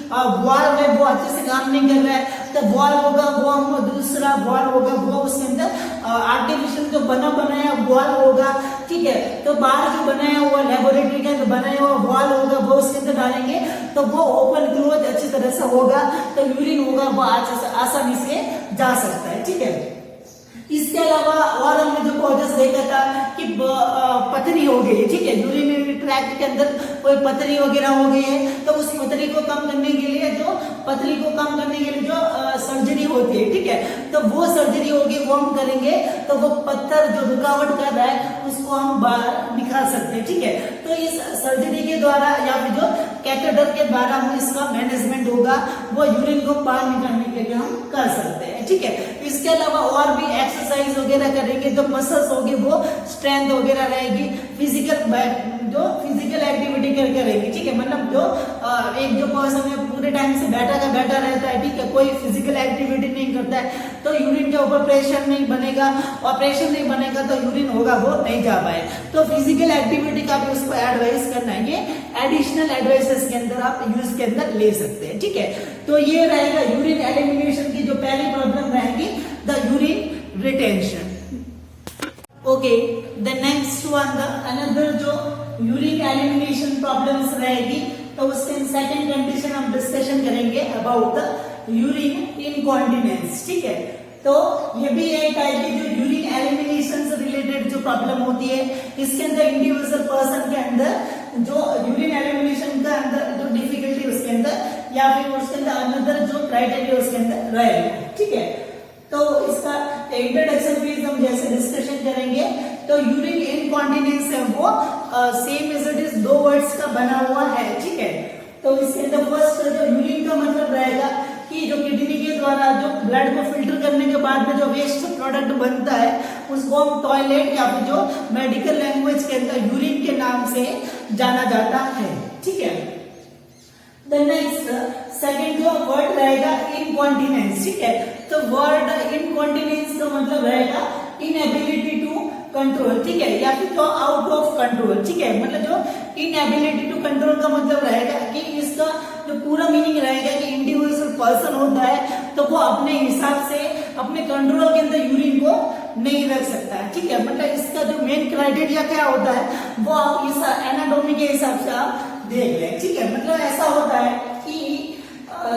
वॉल्व है वो अच्छे से काम नहीं कर रहा है तो वॉल्व होगा वो हमको दूसरा वॉल्व होगा वो उसके अंदर आर्टिफिशियल जो बनाया वॉल्व होगा, ठीक है। तो बाहर जो बनाया हुआ लेबोरेटरी का जो बनाया हुआ वॉल्व होगा वो उसके अंदर डालेंगे तो वो ओपन क्लोज अच्छी तरह से होगा, तो यूरिन होगा वो आसानी से जा सकता है, ठीक है। इसके अलावा और हमने जो कॉजेस देखा था कि पथरी हो गई है, ठीक है, यूरिनरी ट्रैक्ट के अंदर कोई पथरी वगैरह हो गई है तो उस पथरी को कम करने के लिए जो सर्जरी होती है, ठीक है, तो वो सर्जरी होगी वो हम करेंगे तो वो पत्थर जो रुकावट कर रहा है उसको हम बाहर निकाल सकते हैं, ठीक है। तो इस सर्जरी के द्वारा या फिर जो कैथेटर के द्वारा हम इसका मैनेजमेंट होगा वो यूरिन को बाहर निकालने के लिए हम कर सकते हैं, ठीक है। इसके अलावा और भी एक्सरसाइज वगैरह करेंगे, जो मसल्स होगी वो स्ट्रेंथ वगैरह रहेगी, फिजिकल एक्टिविटी करेंगे, ठीक है, मतलब जो एक जो पर्सन है पूरे टाइम से बैठा रहता है, ठीक है, कोई फिजिकल एक्टिविटी नहीं करता है तो यूरिन के ऊपर प्रेशर नहीं बनेगा, और प्रेशर नहीं बनेगा तो यूरिन होगा वो नहीं जा पाए। तो फिजिकल एक्टिविटी का भी उसको एडवाइस करना है, ये एडिशनल एडवाइसेस के अंदर आप यूज के अंदर ले सकते हैं, ठीक है। तो ये रहेगा यूरिन एलिमिनेशन की जो पहली प्रॉब्लम रहेगी, the urine retention. Okay, the next one the another जो यूरिन एलिमिनेशन प्रॉब्लम्स रहेगी तो उसके सेकंड कंडीशन हम डिस्कशन करेंगे अबाउट द यूरिन इनकॉन्टिनेंस, ठीक है। तो ये भी एक टाइप की जो यूरिन एलिमिनेशन से रिलेटेड जो प्रॉब्लम होती है, इसके अंदर इंडिविजुअल पर्सन के अंदर जो यूरिन एलिमिनेशन का अंदर जो डिफिकल्टी उसके अंदर या फिर उसके अंदर अनदर जो क्राइटेरिया उसके अंदर रहेगा, ठीक है। तो इसका इंट्रोडक्शन फेज हम जैसे डिस्कशन करेंगे तो यूरिन इनकॉन्टिनेंस है वो सेम एज इट इज दो वर्ड्स का बना हुआ है, ठीक है। तो इसके अंदर फर्स्ट जो यूरिन का मतलब रहेगा कि जो किडनी के द्वारा जो ब्लड को फिल्टर करने के बाद में जो वेस्ट प्रोडक्ट बनता है उसको हम टॉयलेट या फिर जो मेडिकल लैंग्वेज के अंदर यूरिन के नाम से जाना जाता है, ठीक है। द नेक्स्ट सेकंड जो वर्ड रहेगा इनकॉन्टिनेंस, ठीक है। तो वर्ड इनकॉन्टिनेंस का मतलब रहेगा इनएबिलिटी टू कंट्रोल, ठीक है, या फिर जो आउट ऑफ कंट्रोल, ठीक है, मतलब जो इनएबिलिटी टू कंट्रोल का मतलब रहेगा कि इसका जो पूरा मीनिंग रहेगा कि इंडिविजुअल पर्सन होता है तो वो अपने हिसाब से अपने कंट्रोल के अंदर यूरिन को नहीं रख सकता है, ठीक है। मतलब इसका जो मेन क्राइटेरिया क्या होता है वो आप इस एनाटॉमी के हिसाब से आप देख लें, ठीक है। मतलब ऐसा होता है कि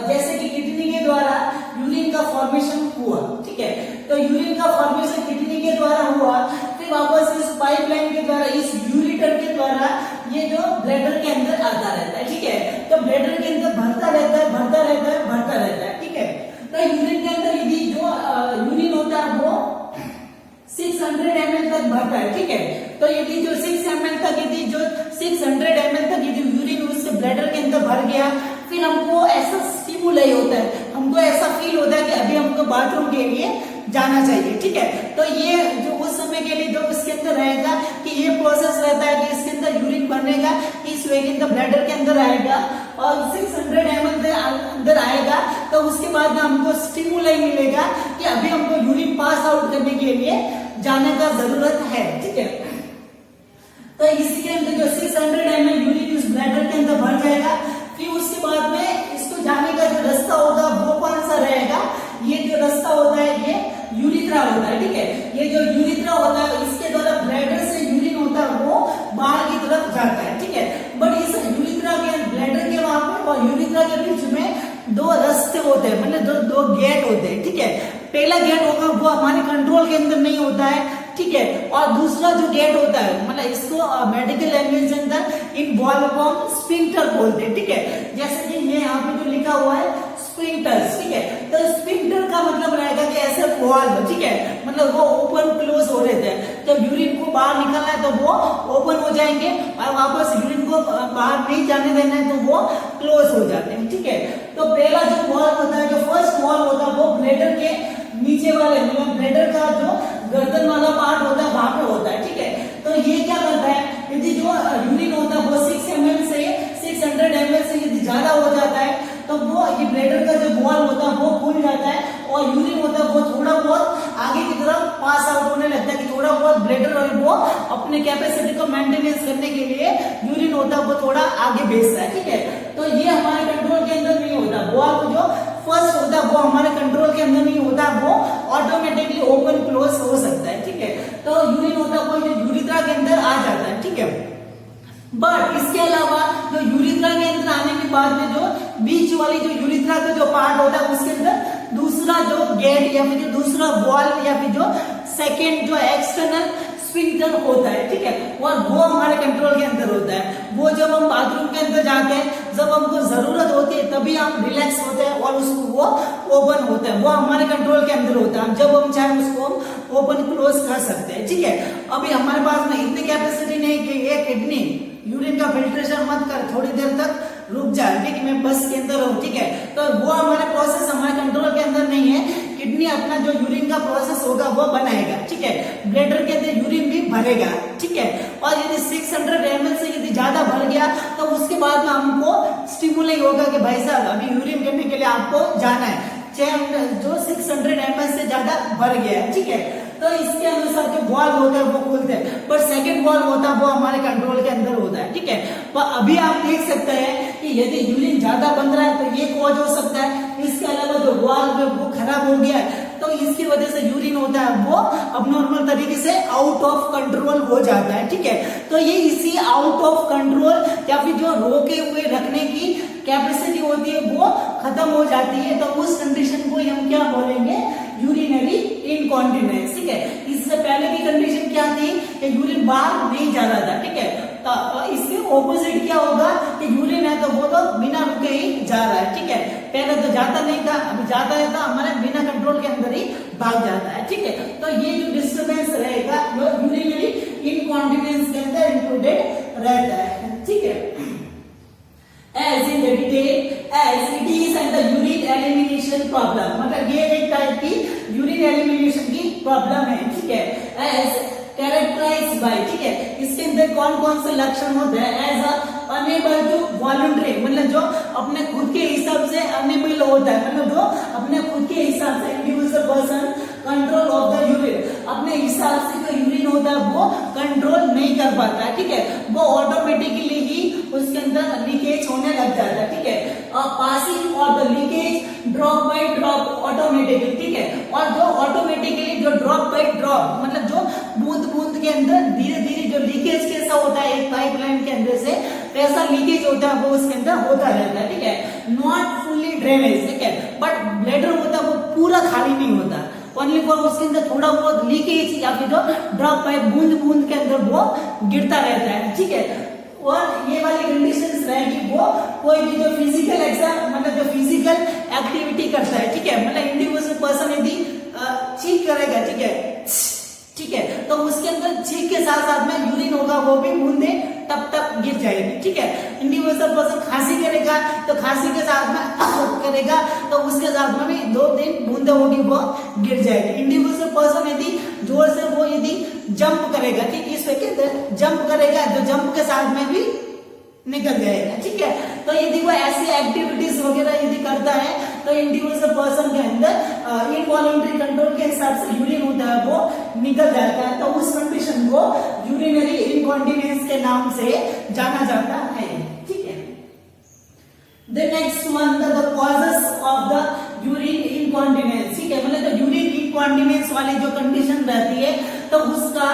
जैसे कि किडनी के द्वारा यूरिन का फॉर्मेशन हुआ, ठीक है, तो यूरिन का फॉर्मेशन किडनी के द्वारा हुआ, फिर वापस इस पाइपलाइन के द्वारा इस यूरिटर के द्वारा ये जो ब्लैडर के अंदर आता रहता है, ठीक है। तो ब्लैडर के अंदर भरता रहता है, ठीक है। तो यूरिन के अंदर यदि जो यूरिन होता है वो 600 ml तक भरता है, ठीक है। तो यदि जो 6 ml तक यदि जो 600 ml तक यदि यूरिन उससे ब्लैडर के अंदर भर गया, फिर हमको ऐसा स्टिमुलाई होता है, हमको ऐसा फील होता है कि अभी हमको बाथरूम के लिए जाना चाहिए, ठीक है। तो ये जो उस समय के लिए जो उसके अंदर रहेगा कि ये प्रोसेस रहता है कि इसके अंदर यूरिन बनेगा, इस वे के अंदर ब्लैडर के अंदर आएगा और 600 ml अंदर आएगा, तो उसके बाद में हमको स्टिमुलाई मिलेगा कि अभी हमको यूरिन पास आउट करने के लिए जाने का जरूरत है, ठीक है। तो इसी के अंदर जो 600 ml यूरिन उस ब्लैडर के अंदर भर जाएगा, फिर उसके बाद में इसको जाने का जो रास्ता होगा वो कौन सा रहेगा, ये जो रास्ता होता है ये यूरिथ्रा होता है, ठीक है। ये जो यूरिथ्रा होता है इसके द्वारा ब्लैडर से यूरिन होता है वो बाहर की तरफ जाता है, ठीक है। बट इस यूरिथ्रा के ब्लैडर के वहां पे और यूरिथ्रा के बीच में दो रास्ते होते हैं, मतलब दो गेट होते हैं, ठीक है। पहला गेट होगा वो हमारे कंट्रोल के अंदर नहीं होता है, ठीक है। और दूसरा जो गेट होता है मतलब इसको मेडिकल लैंग्वेज के अंदर इनवॉल्व स्फिंक्टर बोलते हैं, ठीक है। जैसे कि ये यहाँ पे जो लिखा हुआ है स्फिंक्टर्स, ठीक है। तो स्फिंक्टर का मतलब रहेगा कि ऐसे वॉल्व, ठीक है, मतलब वो ओपन क्लोज हो रहे थे। जब यूरिन को बाहर निकलना है तो वो ओपन हो जाएंगे और वापस यूरिन को बाहर नहीं जाने देना है तो वो क्लोज हो जाते हैं, ठीक है। तो पहला जो वॉल्व होता है, जो फर्स्ट वॉल्व होता है वो ब्लैडर के नीचे वाले मतलब ब्लैडर का जो गर्दन वाला पार्ट होता है वहां पे होता है, ठीक है। तो ये क्या करता है, यदि जो यूरिन होता है वो 6 ml से 600 ml से यदि ज्यादा हो जाता है तो वो ये ब्लैडर का जो वॉल होता है वो खुल जाता है और यूरिन होता है वो थोड़ा बहुत आगे की तरफ पास आउट होने लगता है कि थोड़ा बहुत ब्लैडर और वो अपने कैपेसिटी को मेंटेनेंस करने के लिए यूरिन होता है वो थोड़ा आगे भेजता है, ठीक है। तो ये हमारे कंट्रोल के अंदर नहीं होता, वॉल्व जो फर्स्ट होता है वो हमारे कंट्रोल के अंदर नहीं होता, वो ऑटोमेटिकली ओपन क्लोज हो सकता है, ठीक है। तो यूरिन होता है वो यूरिथ्रा के अंदर आ जाता है, ठीक है। बट इसके अलावा जो यूरिथ्रा के अंदर आने के बाद में जो बीच वाली जो यूरिथ्रा का जो पार्ट होता है उसके अंदर दूसरा जो गेट या फिर जो दूसरा वॉल्व या फिर जो सेकेंड जो एक्सटर्नल स्फिंक्टर होता है, ठीक है, और वो हमारे कंट्रोल के अंदर होता है। वो जब हम बाथरूम के अंदर जाते हैं, जब हमको जरूरत होती है तभी हम रिलैक्स होते हैं और उसको वो ओपन होता है, वो हमारे कंट्रोल के अंदर होता है। जब हम चाहे उसको ओपन क्लोज कर सकते हैं, ठीक है। अभी हमारे पास में इतनी कैपेसिटी नहीं कि ये किडनी यूरिन का फिल्ट्रेशन मत कर, थोड़ी देर तक रुक जाए, ठीक है, मैं बस के अंदर हूँ, ठीक है। तो वो हमारे प्रोसेस हमारे कंट्रोल के अंदर नहीं है। किडनी अपना जो यूरिन का प्रोसेस होगा वो बनाएगा, ठीक है, ब्लैडर के अंदर यूरिन भी भरेगा, ठीक है। और यदि 600 ml से यदि ज्यादा भर गया तो उसके बाद में हमको स्टिमुलाई होगा कि भाई साहब अभी यूरिन करने के लिए आपको जाना है, जो 600 ml से ज्यादा भर गया है, ठीक है। तो इसके अनुसार जो वॉल्व होता है वो खोलते हैं, पर सेकंड वॉल्व होता है वो हमारे कंट्रोल के अंदर होता है, ठीक है। पर अभी आप देख सकते हैं कि यदि यूरिन ज्यादा बन रहा है तो ये कॉज हो सकता है। इसके अलावा जो वॉल्व है वो खराब हो गया है तो इसकी वजह से यूरिन होता है वो अबनॉर्मल तरीके से आउट ऑफ कंट्रोल हो जाता है, ठीक है। तो ये इसी आउट ऑफ कंट्रोल या फिर जो रोके हुए रखने की कैपेसिटी होती है वो खत्म हो जाती है, तो उस कंडीशन को हम क्या बोलेंगे, यूरिनरी इनकॉन्टिनेंस, ठीक है। इससे पहले की कंडीशन क्या थी कि यूरिन बाहर नहीं जा रहा था, ठीक है। तो इसके ऑपोजिट क्या होगा कि यूरिन है तो वो तो बिना रुके ही जा रहा है, ठीक है। पहले तो जाता नहीं था, अभी जाता है तो हमारे बिना कंट्रोल के अंदर ही भाग जाता है, ठीक है। तो ये जो डिस्टर्बेंस रहेगा वो यूरिनरी इनकॉन्टिनेंस के अंदर इंक्लूडेड रहता है, ठीक है। As in the detail as it is and the urine elimination problem, मतलब ये एक टाइप की यूरिन एलिमिनेशन की प्रॉब्लम है, ठीक है। As characterized by, ठीक है, इसके अंदर कौन कौन से लक्षण होते हैं, एज अनेबल टू वॉलंटरी, मतलब जो अपने खुद के हिसाब से अनेबल होता है, मतलब जो अपने खुद के हिसाब से individual person control of the urine, अपने हिसाब से जो यूरिन होता है वो कंट्रोल नहीं कर पाता है, ठीक है। वो ऑटोमेटिकली ही उसके अंदर लीकेज होने लग जाता है, ठीक है। पासिंग और the leakage drop by drop automatically, ठीक है। और जो ऑटोमेटिकली जो ड्रॉप बाय ड्रॉप मतलब जो बूंद बूंद के अंदर धीरे धीरे जो लीकेज कैसा होता है एक पाइपलाइन के अंदर से कैसा लीकेज होता है वो उसके अंदर होता रहता है, ठीक है। नॉट फुल्ली ड्रेनेज, ठीक है, बट ब्लैडर होता है वो पूरा खाली नहीं होता, ओनली फॉर उसके अंदर थोड़ा बहुत लीकेज या फिर जो ड्रॉप पाइप बूंद बूंद के अंदर वो गिरता रहता है, ठीक है। और ये वाली कंडीशंस रहेगी वो कोई भी जो फिजिकल एग्जाम मतलब जो फिजिकल एक्टिविटी करता है, ठीक है, मतलब इंडिविजुअल पर्सन यदि छींक करेगा, ठीक है, ठीक है, तो उसके अंदर छींक के साथ साथ में यूरिन होगा, वो भी बूंदे टप टप गिर जाएगी, ठीक है। इंडिविजुअल पर्सन खांसी करेगा तो खांसी के साथ में करेगा तो उसके साथ में भी 2-3 बूंदे होगी, वो गिर जाएगी। इंडिविजुअल पर्सन यदि जोर से वो यदि जंप करेगा, ठीक, इस वक्त जंप करेगा तो जंप के साथ में भी निकल जाएगा, ठीक है। तो यदि वो ऐसी एक्टिविटीज वगैरह यदि करता है तो इंडिविजुअल पर्सन के अंदर इनवॉलंटरी कंट्रोल के हिसाब से यूरिन होता है वो निकल जाता है, तो उस कंडीशन को यूरिनरी इनकॉन्टिनेंस के नाम से जाना जाता है, ठीक है। The next one, the causes of the urine incontinence, ठीक है, मतलब तो यूरिन इनकॉन्टिनेंस वाली जो कंडीशन रहती है तो उसका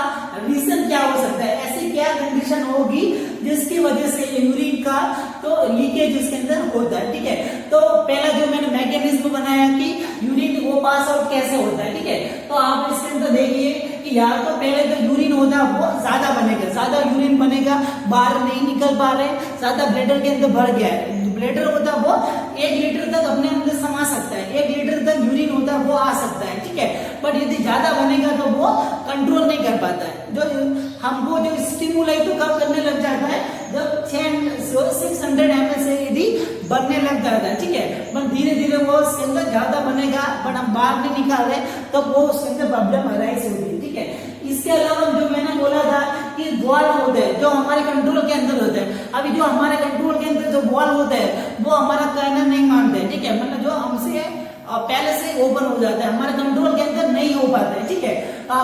रीजन क्या हो सकता है, ऐसी क्या कंडीशन होगी जिसकी वजह से यूरिन का तो लीकेज उसके अंदर होता है, ठीक है। तो पहला जो मैंने मैकेनिज्म बनाया कि यूरिन वो पास आउट कैसे होता है, ठीक है, तो आप इसके अंदर देखिए कि यार तो पहले तो यूरिन होता है वो ज्यादा बनेगा, ज्यादा यूरिन बनेगा, बाहर नहीं निकल पा रहे, ज्यादा ब्लैडर के अंदर भर गया है। ब्लैडर होता है वो 1 लीटर तक अपने अंदर समा सकता है, 1 लीटर तक यूरिन होता है वो आ सकता है, ठीक है, बट यदि ज्यादा बनेगा तो वो कंट्रोल नहीं कर पाता है। जो हमको जो स्टिमुलाई तो कब करने लग जाता है जब 600 ml से यदि बनने लग जाता है, ठीक है, बट धीरे धीरे वो उसके अंदर ज्यादा बनेगा बट हम बाहर नहीं निकाल रहे तो वो उसके अंदर प्रॉब्लम अराइज होती है, ठीक है। इसके अलावा जो मैंने बोला था कि वाल्व होते हैं जो हमारे कंट्रोल के अंदर होते हैं, अभी जो हमारे कंट्रोल के अंदर जो वाल्व होते हैं वो हमारा कहना नहीं मानते, ठीक है, मतलब जो हमसे पहले से ओपन हो जाता है, हमारे कंट्रोल के अंदर नहीं हो पाता है, ठीक है।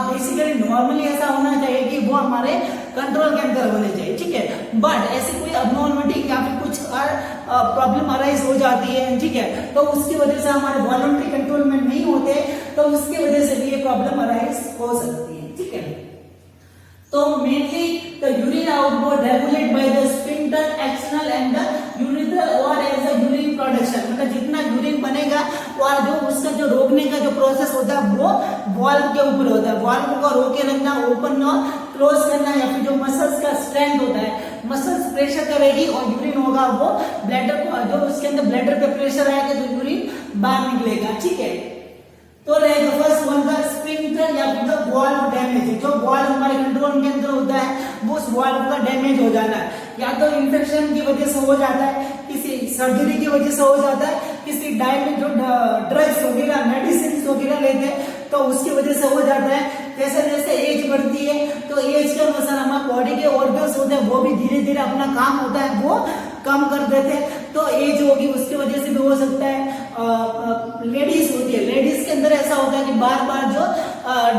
बेसिकली नॉर्मली ऐसा होना चाहिए कि वो हमारे कंट्रोल के अंदर होने चाहिए, ठीक है, बट ऐसी कोई अबनॉर्मलिटी या फिर कुछ प्रॉब्लम अराइज हो जाती है, ठीक है, तो उसकी वजह से हमारे वॉलंटरी कंट्रोल में नहीं होते तो उसकी वजह से भी ये प्रॉब्लम अराइज हो सकती है, ठीक है। तो mainly the urine output regulate by the sphincter actional and the urethra और एज अ यूरिन प्रोडक्शन, मतलब जितना यूरिन बनेगा और जो उसका जो रोकने का जो प्रोसेस होता है वो वाल्व के ऊपर होता है, वाल्व को रोके रखना, ओपन और क्लोज करना, या फिर जो मसल्स का स्ट्रेंथ होता है, मसल्स प्रेशर करेगी और यूरिन होगा वो ब्लैडर को, जो उसके अंदर ब्लैडर पे प्रेशर आएगा तो यूरिन बाहर निकलेगा, ठीक है। तो रहेगा फर्स्ट वन का स्फिंक्टर या फिर जो वाल्व डैमेज, जो वाल्व हमारे कंट्रोल के अंदर होता है वो उस वाल्व का डैमेज हो जाना है, या तो इन्फेक्शन की वजह से हो जाता है, किसी सर्जरी की वजह से हो जाता है, किसी डाइट में जो ड्रग्स वगैरह मेडिसिन वगैरह लेते हैं तो उसकी वजह से हो जाता है। जैसे जैसे एज बढ़ती है तो एज के अनुसार हमारे बॉडी के ऑर्गन्स होते हैं वो भी धीरे धीरे अपना काम होता है वो कम कर देते हैं, तो एज होगी उसकी वजह से भी हो सकता है। लेडीज होती है, लेडीज के अंदर ऐसा होता है कि बार बार जो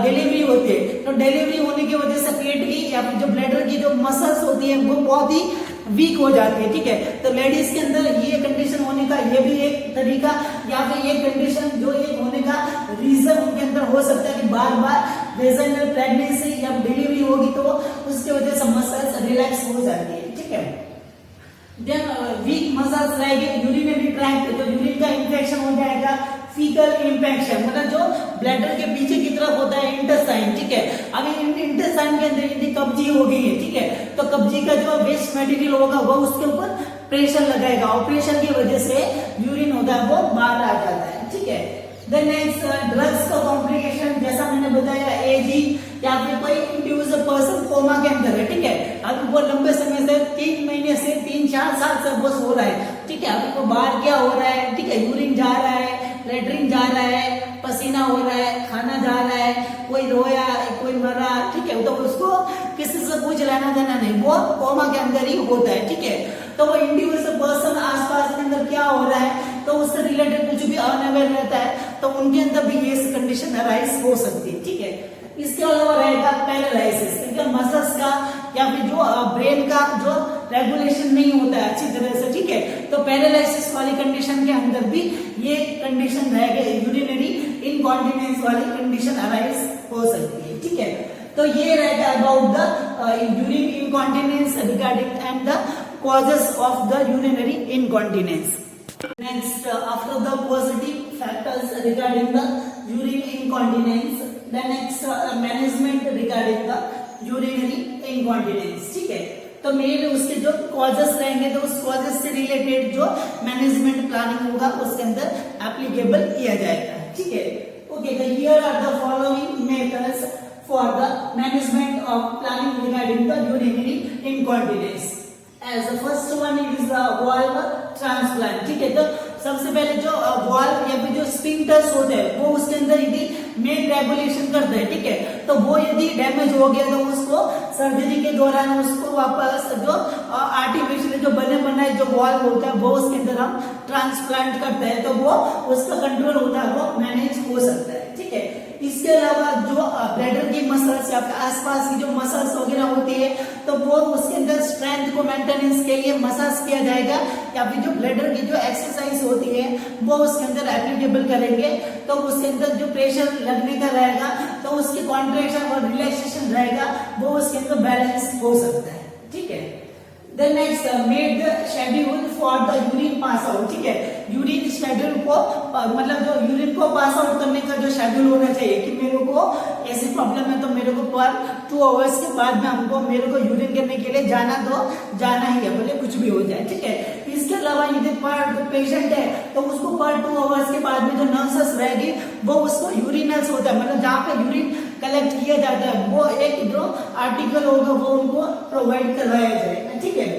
डिलीवरी होती है तो डिलीवरी होने की वजह से पेट की या फिर जो ब्लैडर की जो मसल्स होती है वो बहुत ही वीक हो जाती है, ठीक है, तो लेडीज के अंदर ये कंडीशन होने का ये भी एक तरीका या फिर ये कंडीशन जो एक होने का रीजन उनके अंदर हो सकता है कि बार बार वेजाइनल प्रेगनेंसी या डिलीवरी होगी तो उसकी वजह से मसल्स रिलैक्स हो जाती है, ठीक है। देन वीक मसल्स रहेंगे, यूरिनरी ट्रैक्ट, तो यूरिन का इन्फेक्शन हो जाएगा, फीकल इन्फेक्शन, मतलब जो ब्लैडर के पीछे की तरफ होता है इंटेस्टाइन, ठीक है, अभी इंटेस्टाइन के अंदर यदि कब्जी हो गई है, ठीक है, तो कब्जी का जो वेस्ट मटेरियल होगा वो उसके ऊपर प्रेशर लगाएगा और प्रेशर की वजह से यूरिन होता है वो बाहर आ जाता है, ठीक है। देन नेक्स्ट ड्रग्स का कॉम्प्लिकेशन, जैसा मैंने बताया एजिंग या फिर कोई इंडिविजुअल पर्सन कोमा के अंदर है, ठीक है, अभी वो लंबे समय से 3 महीने से 3-4 साल से वो सो रहा है, ठीक है, अभी वो बाहर क्या हो रहा है, ठीक है, यूरिन जा रहा है, लेटरिन जा रहा है, पसीना हो रहा है, खाना जा रहा है, कोई रोया कोई मरा, ठीक है, तो उसको किसी से कुछ लेना देना नहीं, वो कोमा के अंदर ही होता है, ठीक है, तो वो इंडिविजुअल पर्सन आसपास के अंदर क्या हो रहा है तो उससे रिलेटेड कुछ भी अनअवेयर रहता है तो उनके अंदर भी ये कंडीशन अराइज हो सकती है, ठीक है। इसके अलावा रहेगा पैरालाइसिस, क्योंकि मसल्स का या फिर जो ब्रेन का जो रेगुलेशन नहीं होता है अच्छी तरह से, ठीक है, तो पैरालाइसिस वाली कंडीशन के अंदर भी ये कंडीशन रहेगा, यूरिनरी इनकॉन्टिनेंस वाली कंडीशन अराइज हो सकती है, ठीक है। तो ये रहेगा about the urine incontinence regarding and the causes of the urinary incontinence. Next, after the positive factors regarding the urinary incontinence, the next management regarding the urinary incontinence, ठीक है। तो मेन उसके जो कॉजेस रहेंगे तो उस कॉजेस से related जो मैनेजमेंट प्लानिंग होगा उसके अंदर एप्लीकेबल किया जाएगा, ठीक है। Okay, here are the following methods for the management of planning regarding the urinary incontinence. As the first one is the valve transplant. ठीक है, तो सबसे पहले जो वाल्व या फिर जो स्फिंक्टर्स होते हैं वो उसके अंदर यदि मेन रेगुलेशन करते हैं, ठीक है, तो वो यदि डैमेज हो गया तो उसको सर्जरी के दौरान उसको वापस जो आर्टिफिशियल जो बने बनाए जो वाल्व होता है वो उसके अंदर हम ट्रांसप्लांट करते हैं, तो वो उसका कंट्रोल होता है, वो मैनेज हो सकता है। ठीक है, इसके अलावा जो ब्लैडर की मसल्स या आसपास की जो मसल्स वगैरह होती है तो वो उसके अंदर स्ट्रेंथ को मेंटेनेंस के लिए मसाज किया जाएगा, या फिर जो ब्लैडर की जो एक्सरसाइज होती है वो उसके अंदर एप्लीकेबल करेंगे, तो उसके अंदर जो प्रेशर लगने का रहेगा तो उसकी कॉन्ट्रैक्शन और रिलैक्सेशन रहेगा वो उसके अंदर बैलेंस हो सकता है। ठीक है, Then next made the schedule for the urine pass out. ठीक है, यूरिन शेड्यूल को मतलब जो यूरिन को पास आउट करने का जो शेड्यूल होना चाहिए कि मेरे को ऐसी प्रॉब्लम है तो मेरे को पर 2 आवर्स के बाद में हमको मेरे को यूरिन करने के लिए जाना ही है, भले कुछ भी हो जाए। ठीक है, इसके अलावा यदि पर पेशेंट है तो उसको पर 2 आवर्स के बाद में जो नर्सेस रहेगी वो उसको यूरिनल्स होता है, मतलब जहाँ पे यूरिन कलेक्ट किया जाता है वो एक जो आर्टिकल होगा वो उनको प्रोवाइड करवाया जाएगा। ठीक है,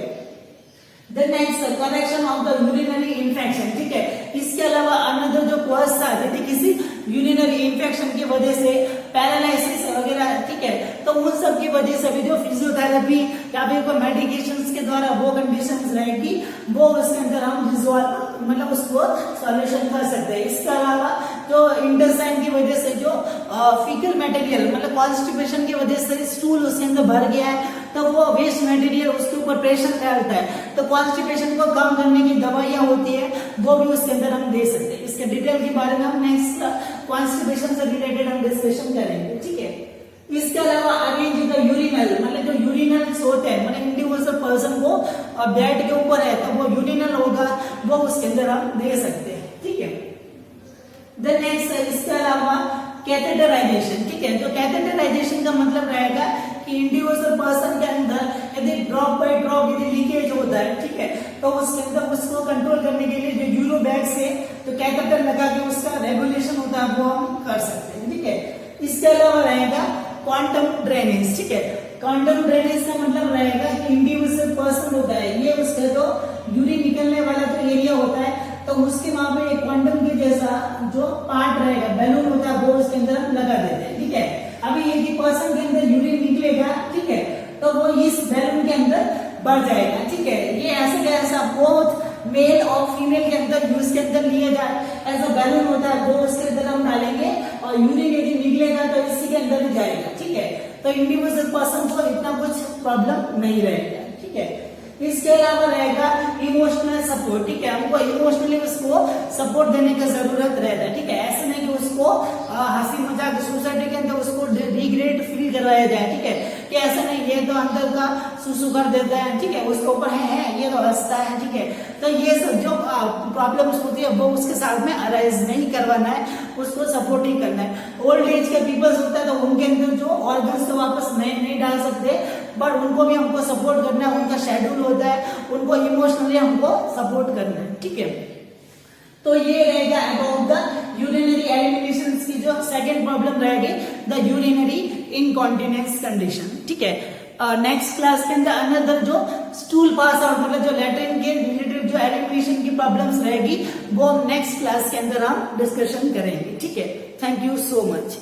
The next correction of the urinary infection. ठीक है, इसके अलावा अनदर जो कॉज था यदि किसी यूरिनरी इन्फेक्शन की वजह से पैरालिसिस वगैरह, ठीक है, तो उन सब की वजह से भी जो फिजियोथेरेपी या फिर कोई मेडिकेशंस के द्वारा वो कंडीशंस रहेगी वो उसके अंदर हम रिजॉल्व मतलब उसको सॉल्यूशन कर सकते हैं। इसके अलावा जो इंटेस्टाइन की वजह से जो फीकल मटेरियल मतलब कॉन्स्टिपेशन की वजह से स्टूल उसके अंदर भर गया है तो वो वेस्ट मटेरियल उसके ऊपर प्रेशर डालता है, तो कॉन्स्टिपेशन को कम करने की दवाइयां होती है वो भी उसके अंदर हम दे सकते हैं। इसके डिटेल के बारे में हम नेक्स्ट कॉन्स्टिपेशन से रिलेटेड हम डिस्कशन करेंगे। ठीक है, इसके अलावा अरेंज द यूरिनल मतलब जो यूरिनल्स होते हैं मतलब इंडिविजुअल पर्सन को बेड के ऊपर है तो वो यूरिनल होगा वो उसके अंदर हम दे सकते हैं। ठीक है, देन नेक्स्ट इसके अलावा कैथेटराइजेशन। ठीक है, जो कैथेटराइजेशन का मतलब रहेगा कि इंडिविजुअल पर्सन के अंदर यदि ड्रॉप बाय ड्रॉप यदि लीकेज होता है, ठीक है, तो उसके अंदर उसको कंट्रोल करने के लिए जो यूरो बैग से तो कैथेटर लगा के उसका रेगुलेशन होता है वो हम कर सकते हैं। ठीक है, इसके अलावा रहेगा क्वांटम ड्रेनेज। ठीक है, क्वांटम ड्रेनेज का मतलब रहेगा कि इंडिविजुअल पर्सन होता है ये उसका जो यूरिन निकलने वाला जो एरिया होता है तो उसके वहां पे एक क्वांटम के जैसा जो पार्ट रहेगा बैलून होता है वो उसके अंदर हम लगा देते हैं। ठीक है, अभी यदि पर्सन के अंदर यूरिन निकलेगा, ठीक है, तो वो इस बैलून के अंदर बढ़ जाएगा। ठीक है, ये ऐसा बोथ मेल और फीमेल के अंदर यूज के अंदर लिया जाए ऐसा बैलून होता है वो उसके अंदर हम डालेंगे और यूरिन यदि निकलेगा तो इसी के अंदर ही जाएगा। ठीक है, तो इंडिविजुअल पर्सन को इतना कुछ प्रॉब्लम नहीं रहेगा। ठीक है, इसके अलावा रहेगा इमोशनल सपोर्ट। ठीक है, हमको इमोशनली उसको सपोर्ट देने की जरूरत रहता है। ठीक है, ऐसे नहीं कि उसको हंसी मजाक सोसाइटी के अंदर उसको रिग्रेट फील करवाया जाए। ठीक है, कि ऐसा नहीं ये तो अंदर का सुसु कर देता है, ठीक है, उसके ऊपर है ये तो हंसता है। ठीक है, तो ये सब जो प्रॉब्लम्स होती है वो उसके साथ में अराइज नहीं करवाना है, उसको सपोर्ट ही करना है। ओल्ड एज के पीपल्स होता है तो उनके अंदर जो ऑर्गन्स तो वापस नहीं डाल सकते बट उनको भी हमको सपोर्ट करना है, उनका शेड्यूल होता है, उनको इमोशनली हमको सपोर्ट करना है। ठीक है, तो ये रहेगा अबाउट द यूरिनरी एलिमिनेशन की जो सेकंड प्रॉब्लम रहेगी द यूरिनरी इनकॉन्टिनेंस कंडीशन। ठीक है, नेक्स्ट क्लास के अंदर अनदर जो स्टूल पास आउट मतलब जो लैट्रिन के रिलेटेड जो एलिमिनेशन की प्रॉब्लम्स रहेगी वो नेक्स्ट क्लास के अंदर हम डिस्कशन करेंगे। ठीक है, थैंक यू सो मच।